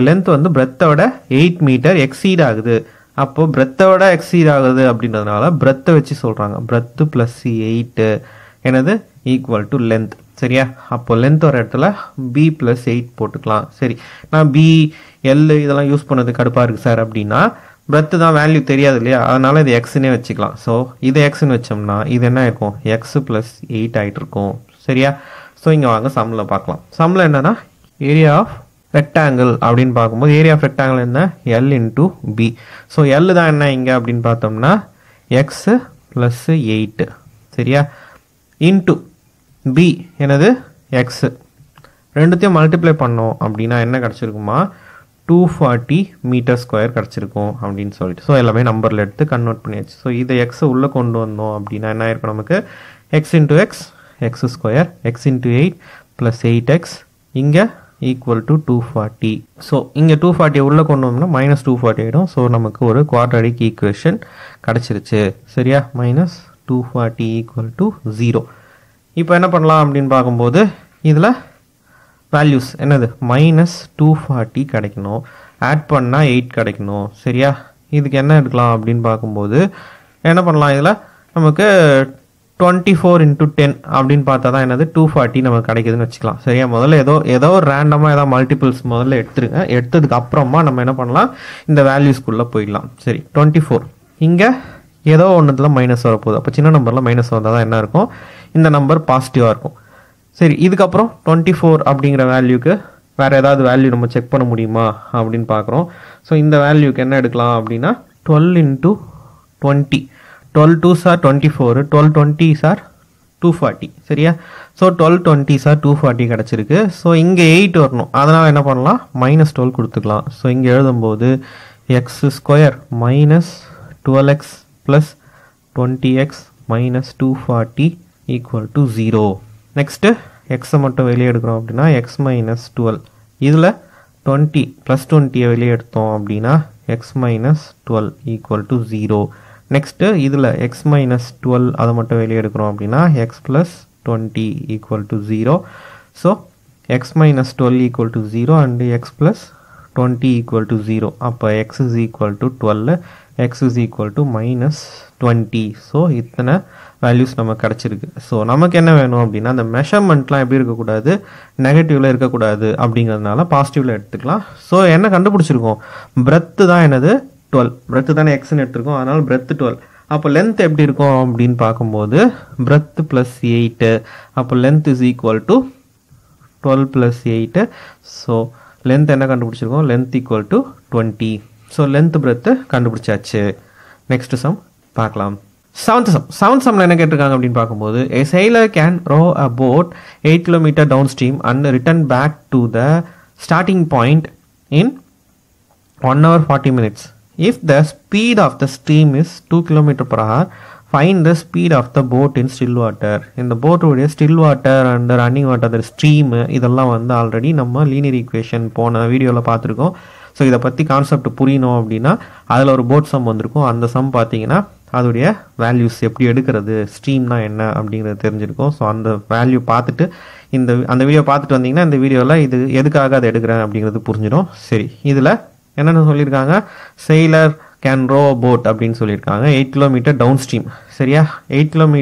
லென்த் வந்து பிரெத்தோட 8 meter எக்ஸீட் ஆகுது. அப்போ பிரெத்தோட எக்ஸீட் ஆகுது அப்படின்றதுனால பிரெத்தை வச்சு சொல்கிறாங்க, பிரெத்து +8 என்னது = லென்த். சரியா, அப்போ லென்த் வர இடத்துல B + 8 போட்டுக்கலாம். சரி, நான் B L இதெல்லாம் யூஸ் பண்ணது கடுப்பாக இருக்குது சார் அப்படின்னா பிரெத்து தான் வேல்யூ தெரியாது இல்லையா, அதனால இது எக்ஸ்னே வச்சுக்கலாம். ஸோ இது எக்ஸ்ன்னு வச்சோம்னா இது என்ன இருக்கும், x + 8 ஆகிட்டு இருக்கும். சரியா, ஸோ இங்கே வாங்க சம்மில் பார்க்கலாம். சம்மில் என்னன்னா ஏரியா ஆஃப் ரெக்டாங்கிள் அப்படின்னு பார்க்கும்போது ஏரியா ஆஃப் ரெக்டாங்கிள் என்ன, L × B. ஸோ L தான் என்ன இங்கே அப்படின்னு பார்த்தோம்னா x + 8. சரியா, இன்ட்டு B என்னது x, ரெண்டுத்தையும் மல்டிப்ளை பண்ணோம் அப்படின்னா என்ன கிடச்சிருக்குமா, 240 m² கிடச்சிருக்கும் அப்படின்னு சொல்லிட்டு. ஸோ எல்லாமே நம்பரில் எடுத்து கன்வெர்ட் பண்ணியாச்சு. ஸோ இதை எக்ஸை உள்ளே கொண்டு வந்தோம் அப்படின்னா என்ன ஆயிருக்கும் நமக்கு, x × x x², x × 8 + 8x, இங்கே ஈக்குவல் டு 240. ஸோ இங்கே 240 உள்ளே கொண்டு வந்தோம்னா மைனஸ் 240 ஆகிடும். ஸோ நமக்கு ஒரு குவாட்ராடிக் ஈக்குவேஷன் கிடச்சிருச்சு. சரியா? Minus 240 equal to 0. இப்போ என்ன பண்ணலாம் அப்படின்னு பார்க்கும்போது இதில் வேல்யூஸ் என்னது மைனஸ் 240 கிடைக்கணும், ஆட் பண்ணால் 8 கிடைக்கணும். சரியா? இதுக்கு என்ன எடுக்கலாம் அப்படின்னு பார்க்கும்போது என்ன பண்ணலாம், இதில் நமக்கு 24 into 10 அப்படின்னு பார்த்தா தான் என்னது 240 நமக்கு கிடைக்குதுன்னு வச்சுக்கலாம். சரியா? முதல்ல ஏதோ ரேண்டமாக ஏதாவது மல்டிபிள்ஸ் முதல்ல எடுத்துருங்க. எடுத்ததுக்கு அப்புறமா நம்ம என்ன பண்ணலாம், இந்த வேல்யூஸ்குள்ளே போயிடலாம். சரி, 24 இங்கே ஏதோ ஒன்றுத்தில் மைனஸ் வரப்போகுது. அப்போ சின்ன நம்பரில் மைனஸ் வந்தால் தான் என்ன இருக்கும், இந்த நம்பர் பாசிட்டிவாக இருக்கும். சரி, இதுக்கப்புறம் 24 அப்படிங்கிற வேல்யூக்கு வேறு ஏதாவது வேல்யூ நம்ம செக் பண்ண முடியுமா அப்படின்னு பார்க்குறோம். ஸோ இந்த வேல்யூக்கு என்ன எடுக்கலாம் அப்படின்னா 12 into 20. 12 2s are 24, 12 20s are 240. சரியா? ஸோ 12 20s are 240 கிடச்சிருக்கு. ஸோ இங்கே 8 வரணும், அதனால் என்ன பண்ணலாம், மைனஸ் 12 கொடுத்துக்கலாம். ஸோ இங்கே எழுதும்போது X square minus 12x plus 20x minus 240 equal to 0. Next எக்ஸை மட்டும் வெளியே எடுக்கிறோம் அப்படின்னா எக்ஸ் மைனஸ் 12, இதில் 20 ப்ளஸ் 20 வெளியே எடுத்தோம் அப்படின்னா X minus 12 equal to 0. Next இதில் எக்ஸ் மைனஸ் 12 அதை மட்டும் வெளியே எடுக்கிறோம் அப்படின்னா X plus 20 equal to 0. So X minus 12 equal to 0 and X plus 20 equal to 0. அப்போ X is equal to 12, X is equal to minus 20. So இத்தனை values நமக்கு கிடச்சிருக்கு. ஸோ நமக்கு என்ன வேணும் அப்படின்னா அந்த மெஷர்மெண்ட்லாம் எப்படி இருக்கக்கூடாது, நெகட்டிவில் இருக்கக்கூடாது. அப்படிங்கிறதுனால பாசிட்டிவில் எடுத்துக்கலாம். ஸோ என்ன கண்டுபிடிச்சிருக்கோம், பிரெத்து தான் என்னது 12, பிரெத்து தானே எக்ஸ்ன்னு எடுத்துருக்கோம், அதனால் பிரெத்து 12. அப்போ லென்த் எப்படி இருக்கும் அப்படின்னு பார்க்கும்போது பிரெத்து ப்ளஸ் 8. அப்போ length is equal to 12 plus 8. So length என்ன கண்டுபிடிச்சிருக்கோம், length equal to 20. So length breadth கண்டுபிடிச்சாச்சு. நெக்ஸ்ட் சம் பார்க்கலாம். செவன்த் சம்ல என்ன கேட்டிருக்காங்க அப்படின்னு பார்க்கும்போது a sailor can row a boat 8 km downstream and return back to the starting point in 1 hour 40 minutes. If the speed of the stream is 2 km per hour, find the speed of the boat in still water. இந்த போட்டோடைய still water and running water, the stream, இதெல்லாம் வந்து already நம்ம linear equation போன வீடியோவில் பார்த்துருக்கோம். So இதை பற்றி concept புரியணும் அப்படின்னா அதில் ஒரு போட் சம் வந்திருக்கும். அந்த சம் பார்த்தீங்கன்னா அதோடைய வேல்யூஸ் எப்படி எடுக்கிறது, ஸ்ட்ரீம்னா என்ன அப்படிங்கிறது தெரிஞ்சிருக்கும். ஸோ அந்த வேல்யூ பார்த்துட்டு அந்த வீடியோ பார்த்துட்டு வந்தீங்கன்னா இந்த வீடியோவில் இது எதுக்காக அதை எடுக்கிறேன் அப்படிங்கிறது புரிஞ்சிடும். சரி, இதில் என்னென்ன சொல்லியிருக்காங்க, செயிலர் கேன் ரோ போட் அப்படின்னு சொல்லியிருக்காங்க. 8 km டவுன் ஸ்ட்ரீம். சரியா? 8 km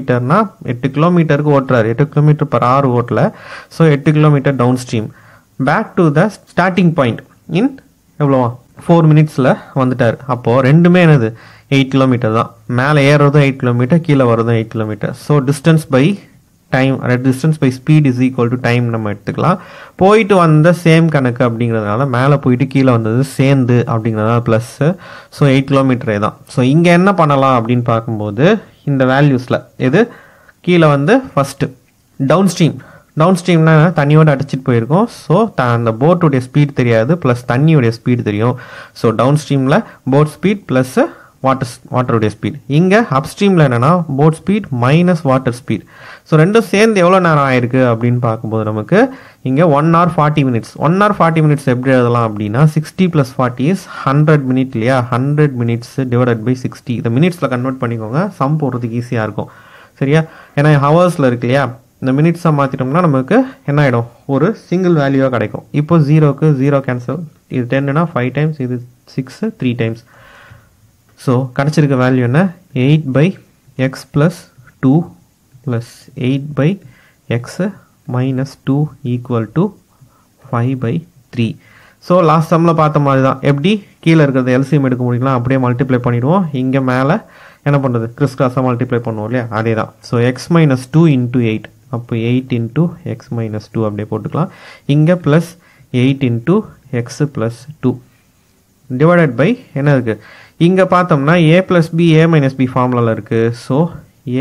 8 கிலோமீட்டருக்கு ஓட்டுறாரு, 8 km per hour ஓட்டல. ஸோ 8 km down stream back to the starting point in எவ்வளோவா 4 minutesல வந்துட்டார். அப்போது ரெண்டுமே என்னது 8 km தான். மேலே ஏறுறதும் 8 km, கீழே வரதும் 8 km. So distance by time, distance by speed is equal to time நம்ம எடுத்துக்கலாம். போயிட்டு வந்த சேம் கணக்கு அப்படிங்கிறதுனால மேலே போயிட்டு கீழே வந்தது சேர்ந்து அப்படிங்கிறதுனால ப்ளஸ்ஸு. ஸோ 8 km தான். ஸோ இங்கே என்ன பண்ணலாம் அப்படின்னு பார்க்கும்போது இந்த வேல்யூஸில் எது கீழே வந்து ஃபஸ்ட்டு டவுன் ஸ்ட்ரீம்னா தண்ணியோட அடிச்சிட்டு போயிருக்கோம். ஸோ அந்த போட்டுடைய ஸ்பீட் தெரியாது, ப்ளஸ் தண்ணியோடைய ஸ்பீட் தெரியும். ஸோ டவுன் ஸ்ட்ரீமில் போட் ஸ்பீட் ப்ளஸ் வாட்டருடைய ஸ்பீட். இங்கே அப் ஸ்ட்ரீமில் என்னென்னா boat speed minus water speed. So ரெண்டும் சேர்ந்து எவ்வளோ நேரம் ஆயிருக்கு அப்படின்னு பார்க்கும்போது நமக்கு இங்கே 1 hour 40 minutes. 1 hour 40 minutes எப்படி எழுதலாம் அப்படின்னா 60 + 40 is 100 minutes இல்லையா? 100 minutes டிவைடட் பை 60. இதை மினிட்ஸில் கன்வெர்ட் பண்ணிக்கோங்க, சம் போடுறதுக்கு ஈஸியாக இருக்கும். சரியா? ஏன்னா ஹவர்ஸில் இருக்கு இல்லையா? இந்த மினிட்ஸை மாற்றிட்டோம்னா நமக்கு என்ன ஆகிடும், ஒரு சிங்கிள் வேல்யூவாக கிடைக்கும். இப்போ 0க்கு 0 கேன்சல், இது 10னா 5 times, இது 6 3 times. ஸோ கிடச்சிருக்க வேல்யூ என்ன, 8/x + 2 + 8/x - 2 = 5/3. ஸோ லாஸ்ட் சம்மில் பார்த்த மாதிரி தான். எப்படி கீழே இருக்கிறது எல்சிஎம் எடுக்க முடியுங்களா, அப்படியே மல்டிப்ளை பண்ணிவிடுவோம். இங்கே மேலே என்ன பண்ணுறது, கிறிஸ் கிராஸாக மல்டிப்ளை பண்ணுவோம் இல்லையா, அதே தான். ஸோ x - 2 × 8, அப்போ 8 × x - 2 அப்படியே போட்டுக்கலாம். இங்கே ப்ளஸ் 8 × x + 2 டிவைடட் பை என்ன இருக்குது, இங்கே பார்த்தோம்னா a + b a - b ஃபார்முலாவில் இருக்குது. So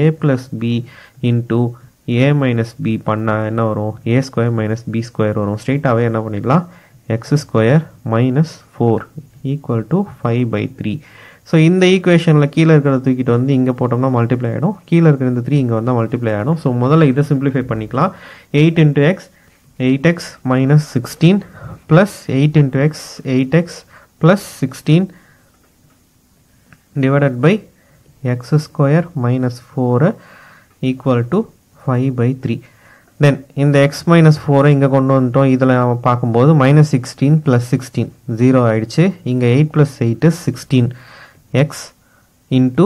a + b × a - b பண்ணால் என்ன வரும், a² - b² வரும். ஸ்ட்ரெயிட்டாகவே என்ன பண்ணிடலாம், x² - 4 = 5/3. ஸோ இந்த ஈக்குவேஷனில் கீழே இருக்கிறத தூக்கிட்டு வந்து இங்கே போட்டோம்னா மல்டிப்ளை ஆகிடும், கீழே இருக்கிற இந்த 3 இங்கே வந்தால் மல்டிப்ளை ஆகிடும். ஸோ முதல்ல இதை சிம்பிளிஃபை பண்ணிக்கலாம். 8 × x 8x minus 16 plus 8 into x 8x plus 16 divided by x square minus 4 equal to 5 by 3. Then இந்த x minus 4 இங்க கொண்டு வந்துட்டோம். இதில் நம்ம பார்க்கும்போது minus 16 plus 16 0 ஆயிடுச்சு. இங்க 8 plus 8 is 16 x into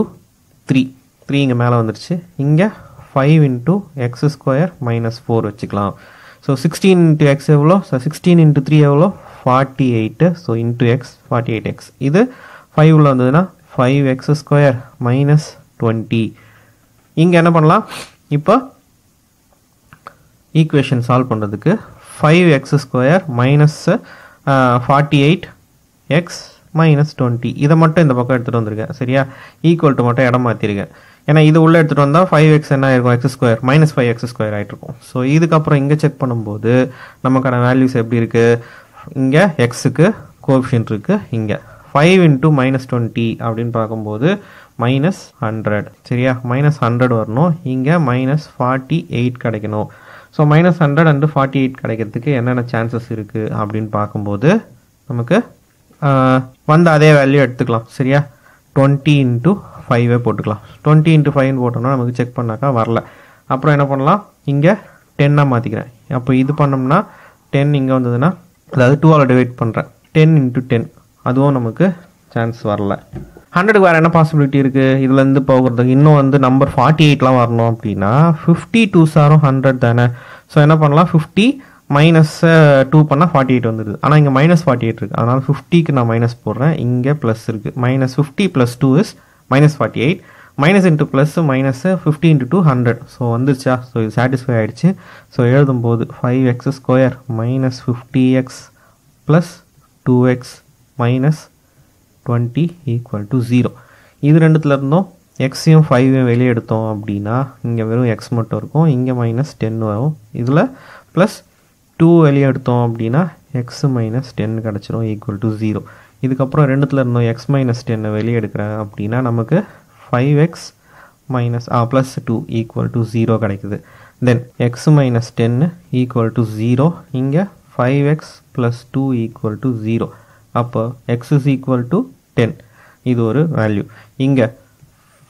3 3 இங்க மேலே வந்துடுச்சு. இங்க 5 into x square minus 4 வச்சுக்கலாம். So 16 into x எவ்வளோ? So 16 into 3 எவ்வளோ? 48. So into x 48x. இது 5 உள்ள வந்ததுன்னா 5x square minus 20. இங்க என்ன பண்ணலாம்? இப்போ ஈக்குவேஷன் சால்வ் பண்ணுறதுக்கு 5x square minus 48x minus 20 இதை மட்டும் இந்த பக்கம் எடுத்துகிட்டு வந்திருக்கேன். சரியா? ஈக்குவல் டு மட்டும் இடம் மாற்றிருக்கேன். ஏன்னா இது உள்ளே எடுத்துகிட்டு வந்தால் 5x என்ன ஆயிருக்கும்? x square minus 5x square ஆகிட்ருக்கும். ஸோ இதுக்கப்புறம் இங்கே செக் பண்ணும்போது நமக்கான வேல்யூஸ் எப்படி இருக்குது? இங்கே எக்ஸுக்கு கோஎஃபிஷியன்ட் இருக்குது. இங்கே 5 into minus 20 அப்படின்னு பார்க்கும்போது minus 100. சரியா? minus 100 வரணும். இங்கே minus 48 கிடைக்கணும். ஸோ minus 100 and 48 கிடைக்கிறதுக்கு என்னென்ன சான்சஸ் இருக்குது அப்படின்னு பார்க்கும்போது நமக்கு வந்து அதே வேல்யூ எடுத்துக்கலாம். சரியா? 20 into 5 போட்டுக்கலாம். 20 into 5 போட்டோம்னா நமக்கு செக் பண்ணாக்கா வரல. அப்புறம் என்ன பண்ணலாம்? இங்கே 10 மாற்றிக்கிறேன். அப்போ இது பண்ணோம்னா 10 இங்கே வந்ததுன்னா அதாவது 2ஆல் டிவைட் பண்ணுறேன். 10 into 10 அதுவும் நமக்கு சான்ஸ் வரல. 100க்கு வேறு என்ன பாசிபிலிட்டி இருக்குது? இதுலேருந்து போகிறதுக்கு இன்னும் வந்து நம்பர் 48லாம் வரணும் அப்படின்னா 52s are 100 தானே. ஸோ என்ன பண்ணலாம்? 50 மைனஸ் 2 பண்ணால் 48 வந்துடுது. ஆனால் இங்கே மைனஸ் 48 இருக்குது. அதனால் 50க்கு நான் மைனஸ் போடுறேன். இங்கே ப்ளஸ் இருக்குது. minus 50 plus 2 is minus 48. Minus into plus minus 50 into 2 100. So வந்துருச்சா? ஸோ இது சாட்டிஸ்ஃபை ஆகிடுச்சு. ஸோ எழுதும்போது 5x square minus 50x plus 2x minus 20 equal to 0. இது ரெண்டுத்துல இருந்தும் எக்ஸையும் 5ஐயும் வெளியே எடுத்தோம் அப்படின்னா இங்கே வெறும் x மட்டும் இருக்கும். இங்கே மைனஸ் 10 வரும். இதில் ப்ளஸ் 2 வெளியே எடுத்தோம் அப்படின்னா எக்ஸ் மைனஸ் 10 கிடச்சிரும் ஈக்குவல் டு 0. இதுக்கப்புறம் ரெண்டுத்துல இருந்தோம் எக்ஸ் மைனஸ் 10 வெளியே எடுக்கிறேன் அப்படின்னா நமக்கு 5x minus plus 2 equal to 0 கிடைக்குது. தென் எக்ஸ் மைனஸ் 10 ஈக்குவல் டு 0. இங்கே 5x ப்ளஸ் 2 ஈக்குவல் டு 0. அப்போ x is equal to 10. இது ஒரு வேல்யூ. இங்கே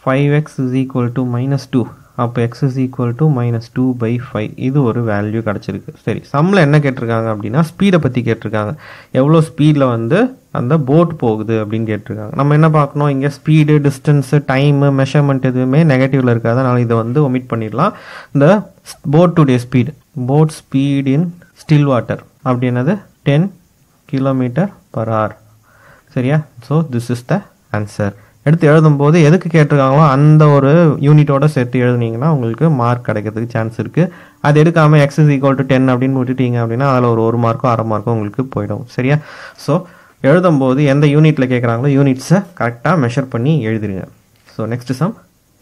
5x is equal to minus 2. அப்போ x is equal to minus 2 by 5. இது ஒரு வேல்யூ கிடச்சிருக்கு. சரி, சம்மில் என்ன கேட்டிருக்காங்க அப்படின்னா ஸ்பீடை பற்றி கேட்டிருக்காங்க. எவ்வளோ ஸ்பீடில் வந்து அந்த போட் போகுது அப்படின்னு கேட்டிருக்காங்க. நம்ம என்ன பார்க்கணும்? இங்கே ஸ்பீடு, டிஸ்டன்ஸு, டைமு, மெஷர்மெண்ட் எதுவுமே நெகட்டிவில் இருக்காது. அதனால் இதை வந்து ஒமிட் பண்ணிடலாம். இந்த போட் டுடே speed, boat speed in still water அப்படின்னது 10 km/h. சரியா? So this is the answer. எடுத்து எழுதும்போது எதுக்கு கேட்டிருக்காங்களோ அந்த ஒரு யூனிட்டோட சேர்த்து எழுதுனீங்கன்னா உங்களுக்கு மார்க் கிடைக்கிறதுக்கு சான்ஸ் இருக்குது. அது எடுக்காமல் x is equal to 10 அப்படின்னு விட்டுட்டீங்க அப்படின்னா அதில் ஒரு மார்க்கோ அரை மார்க்கோ உங்களுக்கு போயிடும். சரியா? ஸோ எழுதும்போது எந்த யூனிட்டில் கேட்குறாங்களோ யூனிட்ஸை கரெக்டாக மெஷர் பண்ணி எழுதிருங்க. ஸோ நெக்ஸ்ட் சம்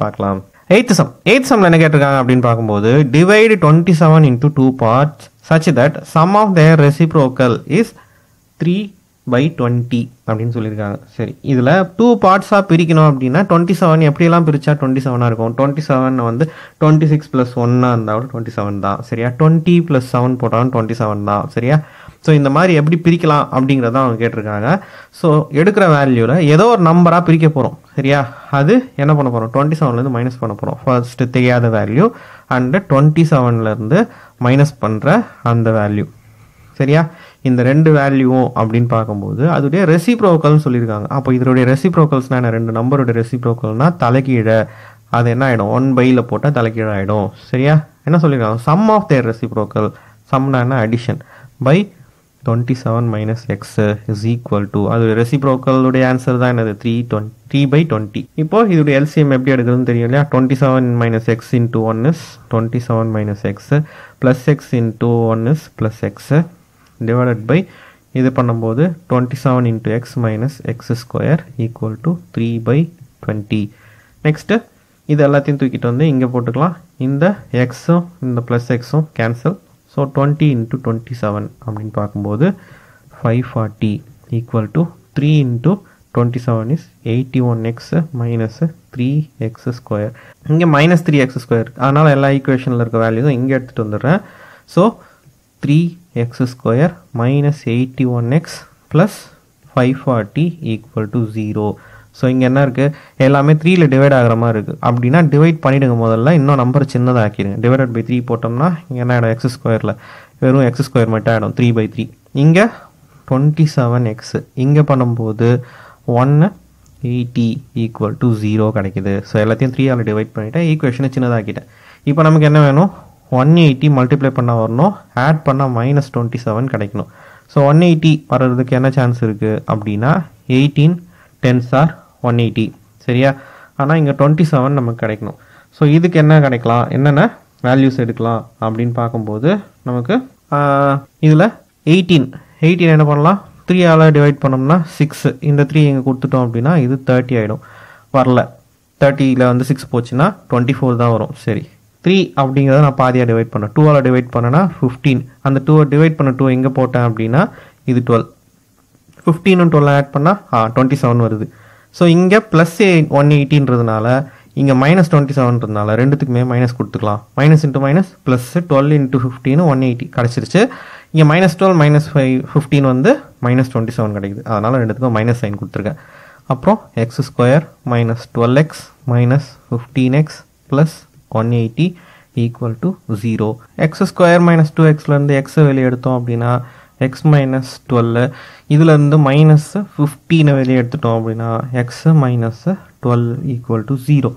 பார்க்கலாம். எய்த் சம்மில் என்ன கேட்டிருக்காங்க அப்படின்னு பார்க்கும்போது divide 27 into 2 parts such that sum of their reciprocal is 3/20 அப்படின்னு சொல்லியிருக்காங்க. சரி, இதில் 2 பார்ட்ஸாக பிரிக்கணும் அப்படின்னா 27 எப்படியெல்லாம் பிரித்தா 27 இருக்கும்? 27 வந்து 26 + 1 இருந்தாலும் 27 தான். சரியா? 20 + 7 போட்டாலும் 27 தான். சரியா? ஸோ இந்த மாதிரி எப்படி பிரிக்கலாம் அப்படிங்கிறத அவங்க கேட்டிருக்காங்க. ஸோ எடுக்கிற வேல்யூவில் ஏதோ ஒரு நம்பராக பிரிக்க போகிறோம். சரியா? அது என்ன பண்ண போகிறோம்? 27லேருந்து மைனஸ் பண்ண போகிறோம். ஃபர்ஸ்ட்டு தெரியாத வேல்யூ அண்டு 27லேருந்து மைனஸ் பண்ணுற அந்த வேல்யூ. சரியா? இந்த ரெண்டு வேல்யூவும் அப்படின்னு பார்க்கும்போது அதோடைய ரெசிப்ரோக்கல்னு சொல்லியிருக்காங்க. அப்போ இதோடைய ரெசிப்ரோக்கல்ஸ்னால் என்ன? ரெண்டு நம்பரோட ரெசிப்ரோக்கல்னால் தலைக்கீழே. அது என்ன ஆகிடும்? 1/ல போட்டால் தலைக்கீழே ஆகிடும். சரியா? என்ன சொல்லியிருக்காங்க? Sum of their reciprocal. சம்னா என்ன? Addition. By 27 minus x is equal to அதோடைய ரெசிப்ரோக்கலுடைய ஆன்சர் தான் என்னது? 3/20. இப்போ இதோடைய எல்சிஎம் எப்படி எடுக்கிறதுன்னு தெரியும் இல்லையா? 27 minus x into 1 is 27 minus x plus x into 1 is plus x divided by இது பண்ணும்போது 27 into x minus x square equal to 3/20. Next இது எல்லாத்தையும் தூக்கிட்டு வந்து இங்கே போட்டுக்கலாம். இந்த எக்ஸும் இந்த ப்ளஸ் எக்ஸும் கேன்சல். ஸோ 20 into 27 அப்படின்னு பார்க்கும்போது 540 equal to 3 into 27 is 81x minus 3x square. இங்கே minus 3x square. அதனால் எல்லா ஈக்குவேஷனில் இருக்க வேல்யூஸும் இங்கே எடுத்துகிட்டு வந்துடுறேன். So 3x square minus 81x plus 540 equal to 0. So இங்கே என்ன இருக்குது, எல்லாமே 3ல டிவைட் ஆகிற மாதிரி இருக்குது. அப்படின்னா டிவைட் பண்ணிவிடுங்க. முதல்ல இன்னும் நம்பர் சின்னதாக ஆக்கிடுங்க. டிவைடட் பை 3 போட்டோம்னா இங்கே என்ன ஆகிடும், எக்ஸ் ஸ்கொயரில் வெறும் எக்ஸ் ஸ்கொயர் மட்டும் ஆகிடும், 3/3. இங்கே 27x இங்கே பண்ணும்போது 180 equal to 0 கிடைக்குது. ஸோ எல்லாத்தையும் 3ஆல் டிவைட் பண்ணிவிட்டேன், ஈக்குவேஷனை சின்னதாக்கிட்டேன். இப்போ நமக்கு என்ன வேணும், 180 மல்டிப்ளை பண்ணால் வரணும், ஆட் பண்ணால் -27 கிடைக்கணும். ஸோ 180 வர்றதுக்கு என்ன சான்ஸ் இருக்குது அப்படின்னா 18 10s are 180. சரியா, ஆனால் இங்கே 27 நமக்கு கிடைக்கணும். ஸோ இதுக்கு என்ன கிடைக்கலாம், என்னென்ன வேல்யூஸ் எடுக்கலாம் அப்படின்னு பார்க்கும்போது நமக்கு இதில் 18 என்ன பண்ணலாம், 3ஆல் டிவைட் பண்ணோம்னா 6, இந்த 3 இங்கே கொடுத்துட்டோம் அப்படின்னா இது 30 ஆகிடும். வரல, 30ல் வந்து 6 போச்சுன்னா 24 தான் வரும். சரி, 3 அப்படிங்கிறத நான் பாதியாக டிவைட் பண்ணேன், 2ஆல் டிவைட் பண்ணேன்னா 15. அந்த 2 டிவைட் பண்ண 2 எங்கே போட்டேன் அப்படின்னா இது 12. 15 12 ஆட் பண்ணால் 27 வருது. ஸோ இங்கே ப்ளஸ் 180ன்றதுனால இங்கே -27ன்றதுனால ரெண்டுத்துக்குமே மைனஸ் கொடுத்துக்கலாம். மைனஸ் இன்ட்டு மைனஸ் ப்ளஸ் 12 × 15 180 கிடச்சிருச்சு. இங்கே -12 -15 வந்து -27 கிடைக்குது. அதனால் ரெண்டுத்துக்கும் மைனஸ் சைன் கொடுத்துருக்கேன். அப்புறம் X square minus 12x minus 15x plus 180 equal to 0. X square minus 2xலேருந்து எக்ஸை வெளியே எடுத்தோம் அப்படின்னா x minus 12, இதுலேருந்து -15 வெளியே எடுத்துட்டோம் அப்படின்னா x minus 12 equal to 0.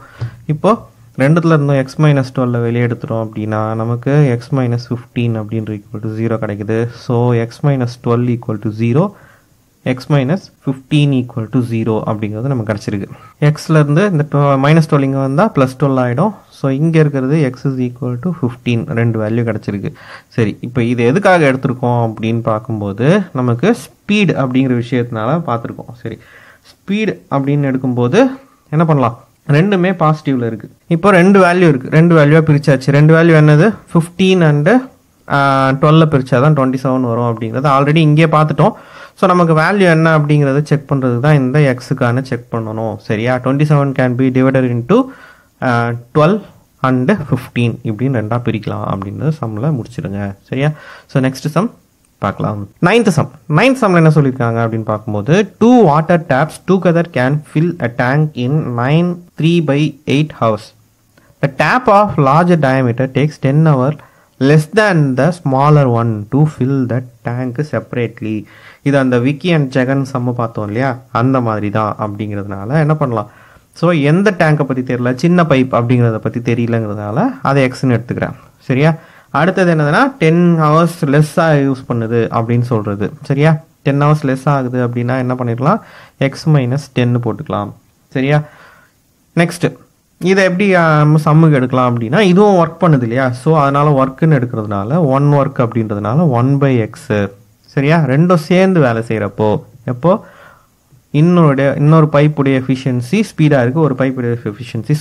இப்போது ரெண்டுத்துல இருந்தும் x minus 12 வெளியே எடுத்துட்டோம் அப்படின்னா நமக்கு x minus 15 அப்படின்ற equal to 0 கிடைக்குது. So x minus 12 equal to 0, x minus 15 equal to 0 அப்படிங்கிறது நமக்கு கிடச்சிருக்கு. எக்ஸ்லேருந்து இந்த -12 இங்கே வந்தால் +12 ஆகிடும். ஸோ இங்கே இருக்கிறது x is equal to 15, ரெண்டு வேல்யூ கிடச்சிருக்கு. சரி, இப்போ இது எதுக்காக எடுத்திருக்கோம் அப்படின்னு பார்க்கும்போது நமக்கு ஸ்பீடு அப்படிங்கிற விஷயத்தினால பார்த்துருக்கோம். சரி, ஸ்பீடு அப்படின்னு எடுக்கும்போது என்ன பண்ணலாம், ரெண்டுமே பாசிட்டிவில் இருக்குது. இப்போ ரெண்டு வேல்யூ இருக்குது, ரெண்டு வேல்யூவாக பிரிச்சாச்சு. ரெண்டு வேல்யூ என்னது, 15 அண்டு 12 பிரிச்சா தான் 27 வரும் அப்படிங்கிறது ஆல்ரெடி இங்கே பார்த்துட்டோம். ஸோ நமக்கு வேல்யூ என்ன அப்படிங்கிறத செக் பண்ணுறது தான் இந்த எக்ஸுக்கான செக் பண்ணணும். சரியா, 27 can be divided into 12 and 15 இப்படின்னு ரெண்டாக பிரிக்கலாம் அப்படின்றது சம்மில் முடிச்சிடுங்க. சரியா, ஸோ நெக்ஸ்ட் சம் பார்க்கலாம். நைன்த் சம்மில் என்ன சொல்லியிருக்காங்க அப்படின்னு பார்க்கும்போது 2 water taps together can fill a tank in 9 3/8 hours. The tap of larger diameter takes 10 hours less than the smaller one to fill the tank separately. இது அந்த விக்கி அண்ட் ஜெகன் சம்ம பார்த்தோம் இல்லையா, அந்த மாதிரி தான். அப்படிங்கிறதுனால என்ன பண்ணலாம், ஸோ எந்த டேங்கை பற்றி தெரியல, சின்ன பைப் அப்படிங்கிறத பற்றி தெரியலங்கிறதுனால அதை எக்ஸ்ன்னு எடுத்துக்கிறேன். சரியா, அடுத்தது என்னதுன்னா 10 hours லெஸ்ஸாக யூஸ் பண்ணுது அப்படின்னு சொல்கிறது. சரியா, 10 hours லெஸ் ஆகுது அப்படின்னா என்ன பண்ணிடலாம், x minus 10 போட்டுக்கலாம். சரியா, நெக்ஸ்ட்டு இதை எப்படி சம்முக்கு எடுக்கலாம் அப்படின்னா இதுவும் ஒர்க் பண்ணுது இல்லையா, ஸோ அதனால் ஒர்க்குன்னு எடுக்கிறதுனால 1 ஒர்க் அப்படின்றதுனால 1/x. சரியா, ரெண்டும் சேர்ந்து வேலை செய்கிறப்போ எப்போ இன்னொரு பைப்புடைய எஃபிஷியன்சி ஸ்பீடாக இருக்குது, ஒரு பைப்புடைய எஃபிஷியன்சி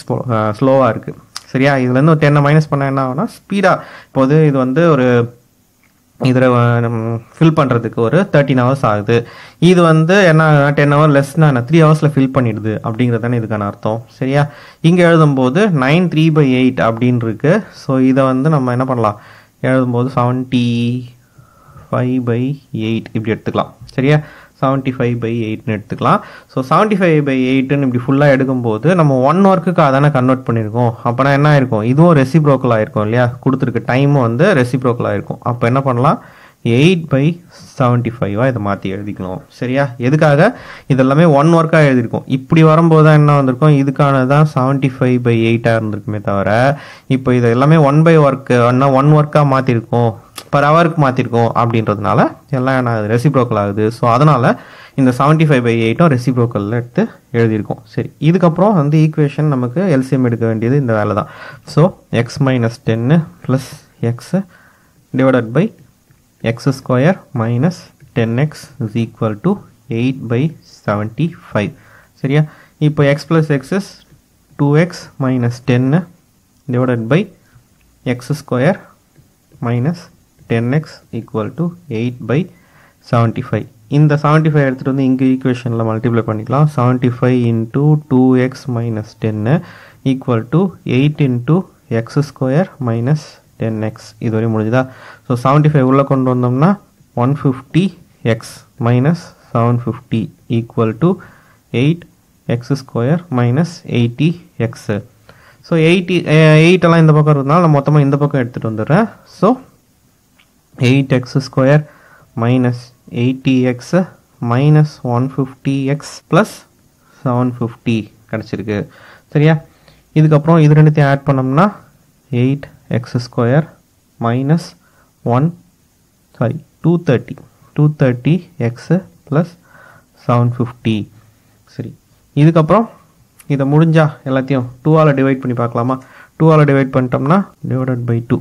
ஸ்லோவாக இருக்குது. சரியா, இதுலேருந்து ஒரு 10 மைனஸ் பண்ணால் என்ன ஆகுனா ஸ்பீடாக, இப்போது இது வந்து ஒரு இதில் ஃபில் பண்ணுறதுக்கு ஒரு 13 hours ஆகுது. இது வந்து என்ன 10 hours லெஸ்னா 3 hours ஃபில் பண்ணிடுது அப்படிங்கிறது தானே இதுக்கான அர்த்தம். சரியா, இங்கே எழுதும்போது 9 3/8 அப்படின்னு இருக்கு. ஸோ இதை வந்து நம்ம என்ன பண்ணலாம், எழுதும்போது 75/8 இப்படி எடுத்துக்கலாம். சரியா, 75/8ன்னு எடுத்துக்கலாம். ஸோ 75/8ன்னு இப்படி ஃபுல்லாக எடுக்கும்போது நம்ம 1 ஒர்க்குக்கு அதானே கன்வெர்ட் பண்ணியிருக்கோம். அப்போனா என்ன ஆயிருக்கும், இதுவும் ரெசிப்ரோக்கல் ஆயிருக்கும் இல்லையா, கொடுத்துருக்க டைமும் வந்து ரெசிப்ரோக்கல் ஆயிருக்கும். அப்போ என்ன பண்ணலாம், 8/75 இதை மாற்றி எழுதிக்கணும். சரியா, எதுக்காக இதெல்லாமே 1 ஒர்க்காக எழுதியிருக்கோம். இப்படி வரும்போது தான் என்ன வந்திருக்கும், இதுக்கான தான் 75/8 இருந்திருக்குமே தவிர இப்போ இது எல்லாமே 1 ஒர்க்காக மாற்றிருக்கோம், பர் ஹவருக்கு மாற்றிருக்கோம். அப்படின்றதுனால எல்லாம் என்ன ரெசிப்ரோக்கல் ஆகுது. ஸோ அதனால் இந்த 75/8 ரெசிப்ரோக்கலில் எடுத்து எழுதியிருக்கோம். சரி, இதுக்கப்புறம் வந்து ஈக்குவேஷன் நமக்கு எல்சிஎம் எடுக்க வேண்டியது இந்த வேலை தான். So x minus 10 plus x divided by x square minus 10x is equal to 8/75. சரியா, இப்போ x plus x is 2x minus 10 divided by x square minus 10x equal to 8/75. இந்த 75 எடுத்துகிட்டு வந்து இங்கே ஈக்குவேஷனில் மல்டிப்ளை பண்ணிக்கலாம். 75 into 2x minus 10 equal to 8 into x square minus 10x இது வரை முடிஞ்சுதா? ஸோ 75 உள்ளே கொண்டு வந்தோம்னா 150x minus 750 equal to 8x square minus 80x. So 8 எல்லாம் இந்த பக்கம் இருக்கிறதுனால நான் மொத்தமாக இந்த பக்கம் எடுத்துகிட்டு வந்துடுறேன். So 8x square minus 80x minus 150x plus 750 கிடச்சிருக்கு. சரியா? இதுக்கப்புறம் இது ரெண்டுத்தையும் ஆட் பண்ணோம்னா 8x square minus 230x plus 750. சரி, இதுக்கப்புறம் இதை முடிஞ்சா எல்லாத்தையும் 2ஆல் டிவைட் பண்ணி பார்க்கலாமா? 2ஆல் டிவைட் பண்ணிட்டோம்னா டிவைடட் பை 2.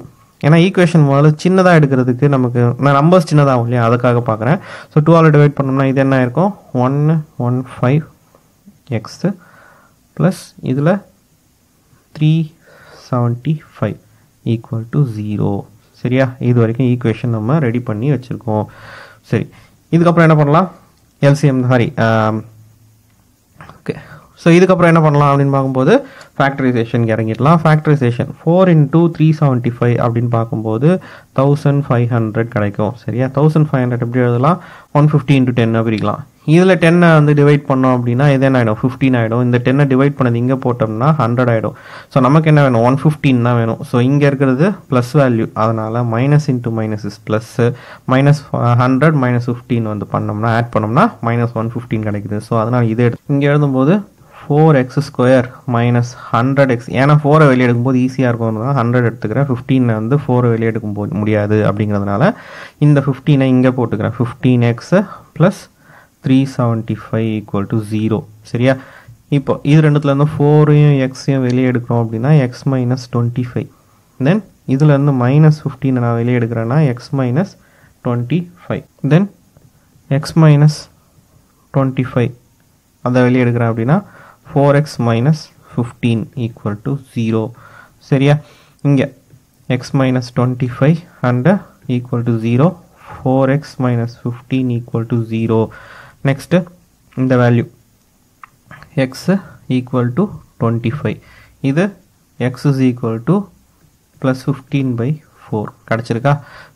ஏன்னா ஈக்குவேஷன் முதல்ல சின்னதாக எடுக்கிறதுக்கு நமக்கு நான் நம்பர்ஸ் சின்னதாகும் இல்லையா, அதுக்காக பார்க்குறேன். ஸோ 2ஆல் டிவைட் பண்ணோம்னா இது என்ன இருக்கும்? 115x ப்ளஸ் இதில் 375 ஈக்குவல் டு 0. சரியா? இது வரைக்கும் ஈக்குவேஷன் நம்ம ரெடி பண்ணி வச்சுருக்கோம். சரி, இதுக்கப்புறம் என்ன பண்ணலாம்? LCM sorry okay. ஸோ இதுக்கப்புறம் என்ன பண்ணலாம் அப்படின்னு பார்க்கும்போது ஃபேக்டரைசேஷனுக்கு இறங்கிடலாம். ஃபேக்டரைசேஷன் 4 into 375 அப்படின்னு பார்க்கும்போது 1500 கிடைக்கும். சரியா? 1500 எப்படி எழுதலாம்? 150 into 10 பிரிக்கலாம். இதில் 10 வந்து டிவைட் பண்ணோம் அப்படின்னா இது என்ன ஆகிடும்? 15 ஆகிடும். இந்த 10 டிவைட் பண்ணது இங்கே போட்டோம்னா 100 ஆகிடும். ஸோ நமக்கு என்ன வேணும்? 115 தான் வேணும். ஸோ இங்கே இருக்கிறது ப்ளஸ் வேல்யூ, அதனால் minus into minus is plus. Minus 100 minus 15 வந்து பண்ணோம்னா ஆட் பண்ணோம்னா மைனஸ் 115 கிடைக்குது. ஸோ அதனால் இதை இங்கே எழுதும்போது 4x square minus 100x, ஏன்னா 4 வெளியே எடுக்கும்போது ஈஸியாக இருக்கும், 100 எடுத்துக்கிறேன். 15 வந்து 4 வெளியே எடுக்கும் முடியாது அப்படிங்கிறதுனால இந்த 15 இங்கே போட்டுக்கிறேன். 15x plus 375 equal to 0. சரியா? இப்போ இது ரெண்டுத்துலேருந்து 4ஐயும் எக்ஸையும் வெளியே எடுக்கிறோம் அப்படின்னா எக்ஸ் மைனஸ் 25. தென் இதுலேருந்து மைனஸ் 15 நான் வெளியே எடுக்கிறேன்னா எக்ஸ் மைனஸ் 25. தென் எக்ஸ் மைனஸ் 25 அதை வெளியே எடுக்கிறேன் அப்படின்னா 4x minus 15 equal to 0. சரியா? இங்கே x minus 25 and equal to 0. 4x minus 15 equal to 0. Next, இந்த value x equal to 25. இது x is equal to plus 15 by 4 கிடச்சிருக்கா?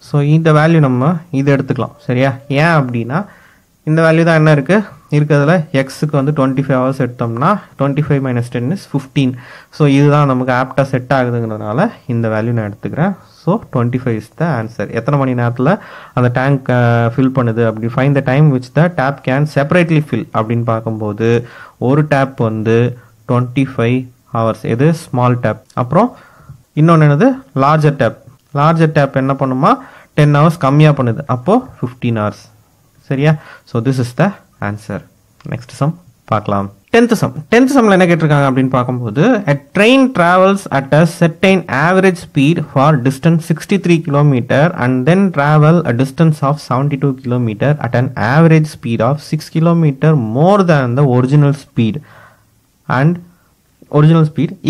So இந்த வேல்யூ நம்ம இது எடுத்துக்கலாம். சரியா? ஏன் அப்படின்னா இந்த வேல்யூ தான் என்ன இருக்கிறதுல எக்ஸுக்கு வந்து 25 ஹவர்ஸ் எடுத்தோம்னா 25 minus 10 is 15. ஸோ இதுதான் நமக்கு ஆப்டாக செட் ஆகுதுங்கிறதுனால இந்த வேல்யூ நான் எடுத்துக்கிறேன். So 25 is the answer. எத்தனை மணி நேரத்தில் அந்த டேங்க் ஃபில் பண்ணுது அப்படி find the time which the tap can separately fill அப்படின்னு பார்க்கும்போது ஒரு டேப் வந்து 25 ஹவர்ஸ், எது ஸ்மால் டேப். அப்புறம் இன்னொன்று என்னது? Larger tape. லார்ஜர் டேப் என்ன பண்ணுமா? 10 ஹவர்ஸ் கம்மியாக பண்ணுது, அப்போது 15 ஹவர்ஸ். சரியா? So this is the answer. Next sum பார்க்கலாம். 10th சம்ல என்ன கேட்டிருக்காங்க அப்படின்னு பார்க்கும்போது a train travels at a certain average speed for distance 63 km and then travel a distance of 72 km at an average speed of 6 km more than the original speed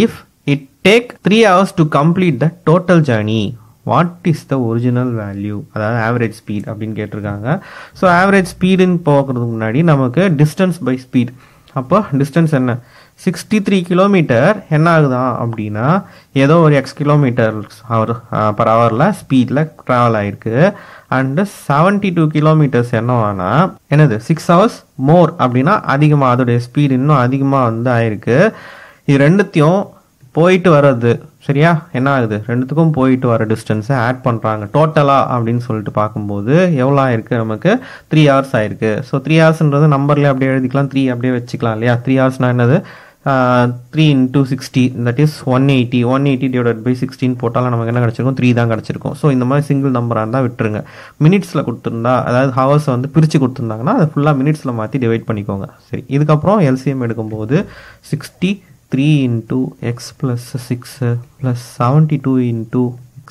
if it take 3 hours to complete the total journey. What is the original value, அதாவது average speed அப்படின்னு கேட்டிருக்காங்க. So average ஸ்பீடுன்னு போகிறதுக்கு முன்னாடி நமக்கு distance by speed. அப்போ distance என்ன? 63 kilometre என்ன ஆகுதான் அப்படின்னா ஏதோ ஒரு எக்ஸ் கிலோமீட்டர் பர் ஹவரில் ஸ்பீடில் ட்ராவல் ஆகிருக்கு. அண்டு 72 கிலோமீட்டர்ஸ் என்னவானா என்னது 6 ஹவர்ஸ் மோர் அப்படின்னா அதிகமாக அதோடைய ஸ்பீடு இன்னும் அதிகமாக வந்து ஆயிருக்கு. இது ரெண்டுத்தையும் போயிட்டு வர்றது சரியா என்ன ஆகுது? ரெண்டுத்துக்கும் போயிட்டு வர டிஸ்டன்ஸை ஆட் பண்ணுறாங்க டோட்டலாக அப்படின்னு சொல்லிட்டு பார்க்கும்போது எவ்வளோ ஆயிருக்கு? நமக்கு 3 ஹவர்ஸ் ஆயிருக்கு. ஸோ 3 ஹவர்ஸ்ன்றது நம்பர்லேயே அப்படியே எழுதிக்கலாம், 3 அப்படியே வச்சுக்கலாம் இல்லையா? 3 ஹவர்ஸ்னால் என்னது? 3 into 60 that is 180 divided by 16 போட்டாலும் நமக்கு என்ன கிடச்சிருக்கும்? 3 தான் கிடச்சிருக்கும். ஸோ இந்த மாதிரி சிங்கிள் நம்பராக இருந்தால் விட்டுருங்க. மினிட்ஸில் கொடுத்துருந்தா, அதாவது ஹவர்ஸை வந்து பிரித்து கொடுத்துருந்தாங்கன்னா அதை ஃபுல்லாக மினிட்ஸில் மாற்றி டிவைட் பண்ணிக்கோங்க. சரி, இதுக்கப்புறம் எல்சிஎம் எடுக்கும்போது 63 into x plus 6 plus 72 into x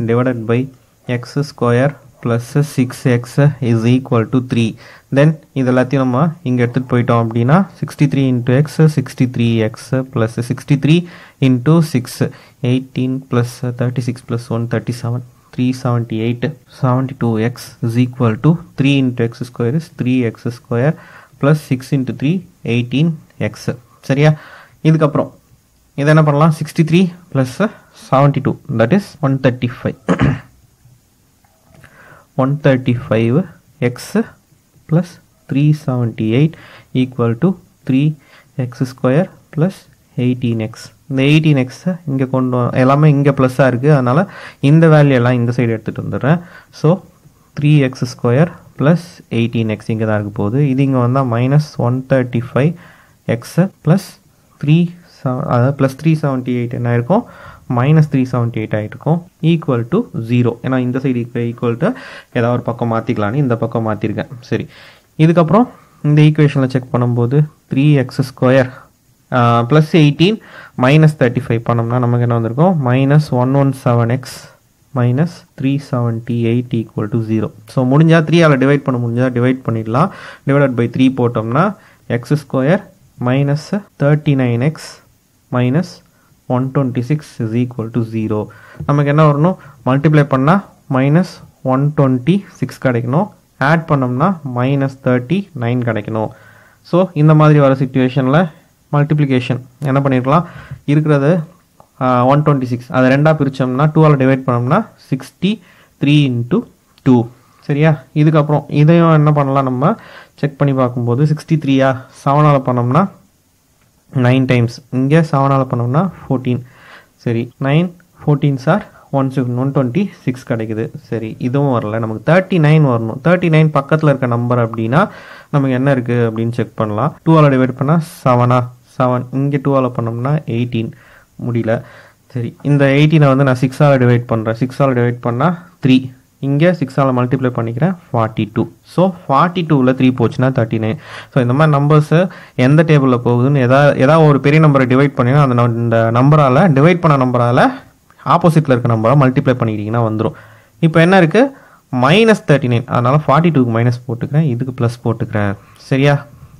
divided by x square plus 6x is equal to 3. தென் இது எல்லாத்தையும் நம்ம இங்கே எடுத்துகிட்டு போயிட்டோம் அப்படின்னா 63 into x 63x plus 63 into 6 18 plus 36 plus 1 37 378 72x is equal to 3 into x square is 3x square plus 6 into 3 18x. சரியா? இதுக்கப்புறம் இதை என்ன பண்ணலாம் 63 plus 72 that is 135 135 x plus 378 equal to 3x square plus 18x. இந்த 18x இங்கே கொண்டு எல்லாமே இங்கே ப்ளஸ்ஸாக இருக்குது, அதனால் இந்த வேல்யூ எல்லாம் இந்த சைடு எடுத்துகிட்டு வந்துடுறேன். So 3x square plus 18x இங்கே தான் இருக்க போகுது. இது இங்கே வந்தால் minus 135x plus 3 அதாவது ப்ளஸ் 378 என்ன இருக்கும் minus 378 ஆகிருக்கும் ஈக்குவல் டு 0. ஏன்னா இந்த சைடு ஈக்குவல் டு ஏதாவது ஒரு பக்கம் மாற்றிக்கலான்னு இந்த பக்கம் மாற்றிருக்கேன். சரி, இதுக்கப்புறம் இந்த ஈக்குவேஷனில் செக் பண்ணும்போது 3x ஸ்கொயர் ப்ளஸ் 18 மைனஸ் 35 பண்ணோம்னா நமக்கு என்ன வந்திருக்கும் minus 117x minus 378 equal to 0. So முடிஞ்சால் 3ஆல் டிவைட் பண்ண முடிஞ்சால் டிவைட் பண்ணிடலாம். டிவைடட் பை 3 போட்டோம்னா x square minus 39x minus 126 is equal to 0. நமக்கு என்ன வரணும் மல்டிப்ளை பண்ணால் மைனஸ் 126 கிடைக்கணும், ஆட் பண்ணோம்னா மைனஸ் 39 கிடைக்கணும். ஸோ இந்த மாதிரி வர சிச்சுவேஷனில் மல்டிப்ளிகேஷன் என்ன பண்ணியிருக்கலாம், இருக்கிறது 126 அதை ரெண்டாக பிரித்தோம்னா 2ஆல் டிவைட் பண்ணோம்னா 63 into 2. சரியா, இதுக்கப்புறம் இதையும் என்ன பண்ணலாம் நம்ம செக் பண்ணி பார்க்கும்போது 63 7ஆல் பண்ணோம்னா 9 டைம்ஸ், இங்கே 7ஆல் பண்ணோம்னா 14. சரி, 9 14s are 126 கிடைக்குது. சரி, இதுவும் வரல, நமக்கு 39 வரணும். 39 பக்கத்தில் இருக்க நம்பர் அப்படின்னா நமக்கு என்ன இருக்குது அப்படின்னு செக் பண்ணலாம். 2ஆல் டிவைட் பண்ணால் 7 இங்கே 2ஆல் பண்ணோம்னா 18 முடியல. சரி, இந்த 18 வந்து நான் 6ஆல் டிவைட் பண்ணுறேன். 6ஆல் டிவைட் பண்ணால் 3, இங்கே 6ஆல் மல்டிப்ளை பண்ணிக்கிறேன் 42. ஸோ 42ல் 3 போச்சுன்னா 39. ஸோ இந்த மாதிரி நம்பர்ஸு எந்த டேபிளில் போகுதுன்னு ஏதாவது ஒரு பெரிய நம்பரை டிவைட் பண்ணினா அந்த நம்பரால் டிவைட் பண்ண நம்பரால் ஆப்போசிட்டில் இருக்க நம்பரை மல்டிப்ளை பண்ணிக்கிட்டிங்கன்னா வந்துடும். இப்போ என்ன இருக்குது மைனஸ் 39, அதனால் 42க்கு மைனஸ் போட்டுக்கிறேன், இதுக்கு ப்ளஸ் போட்டுக்கிறேன். சரியா,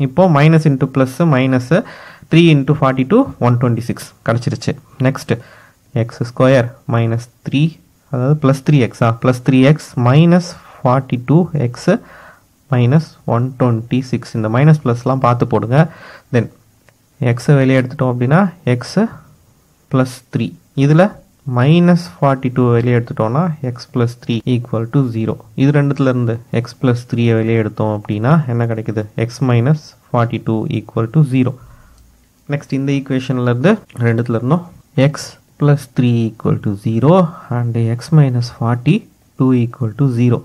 இப்போது minus into plus minus 3 into 42 126 கிடச்சிருச்சு. நெக்ஸ்ட்டு எக்ஸ் ஸ்கொயர் மைனஸ் 3 அதாவது plus 3x plus 3x minus 42x minus 126. இந்த மைனஸ் ப்ளஸ்லாம் பார்த்து போடுங்க. தென் எக்ஸை வெளியே எடுத்துட்டோம் அப்படின்னா எக்ஸு ப்ளஸ் 3, இதில் மைனஸ் 42 வெளியே எடுத்துட்டோம்னா எக்ஸ் ப்ளஸ் 3 ஈக்குவல் டு 0. இது ரெண்டுத்துலேருந்து எக்ஸ் ப்ளஸ் 3 வெளியே எடுத்தோம் அப்படின்னா என்ன கிடைக்குது X minus 42 equal to 0. Next இந்த ஈக்குவேஷன்லேருந்து ரெண்டுத்துலேருந்தும் X plus 3 equal to 0 and x minus 42 equal to 0.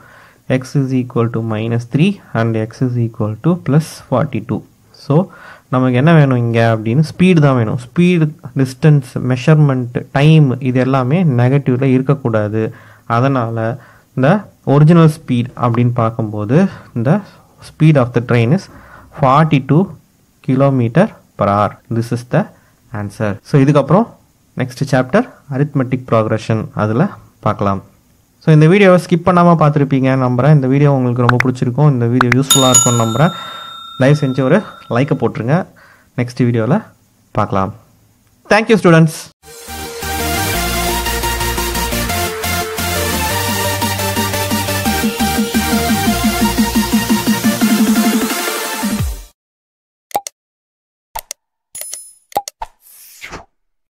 X is equal to minus 3 and x is equal to plus 42. So நமக்கு என்ன வேணும் இங்கே அப்படின்னு ஸ்பீடு தான் வேணும். ஸ்பீடு, டிஸ்டன்ஸ், மெஷர்மெண்ட், டைம் இது எல்லாமே நெகட்டிவில் இருக்கக்கூடாது. அதனால் இந்த ஒரிஜினல் ஸ்பீட் அப்படின்னு பார்க்கும்போது இந்த speed of the train is 42 km/h. This is the answer. So இதுக்கப்புறம் நெக்ஸ்ட் சாப்டர் அரித்மெட்டிக் ப்ராக்ரெஷன் அதில் பார்க்கலாம். ஸோ இந்த வீடியோவை ஸ்கிப் பண்ணாமல் பார்த்துருப்பீங்க நம்புகிறேன். இந்த வீடியோ உங்களுக்கு ரொம்ப பிடிச்சிருக்கும், இந்த வீடியோ யூஸ்ஃபுல்லாக இருக்கும்னு நம்புகிறேன். தயவு செஞ்சு ஒரு லைக்கை போட்டுருங்க. நெக்ஸ்ட் வீடியோவில் பார்க்கலாம். Thank you students.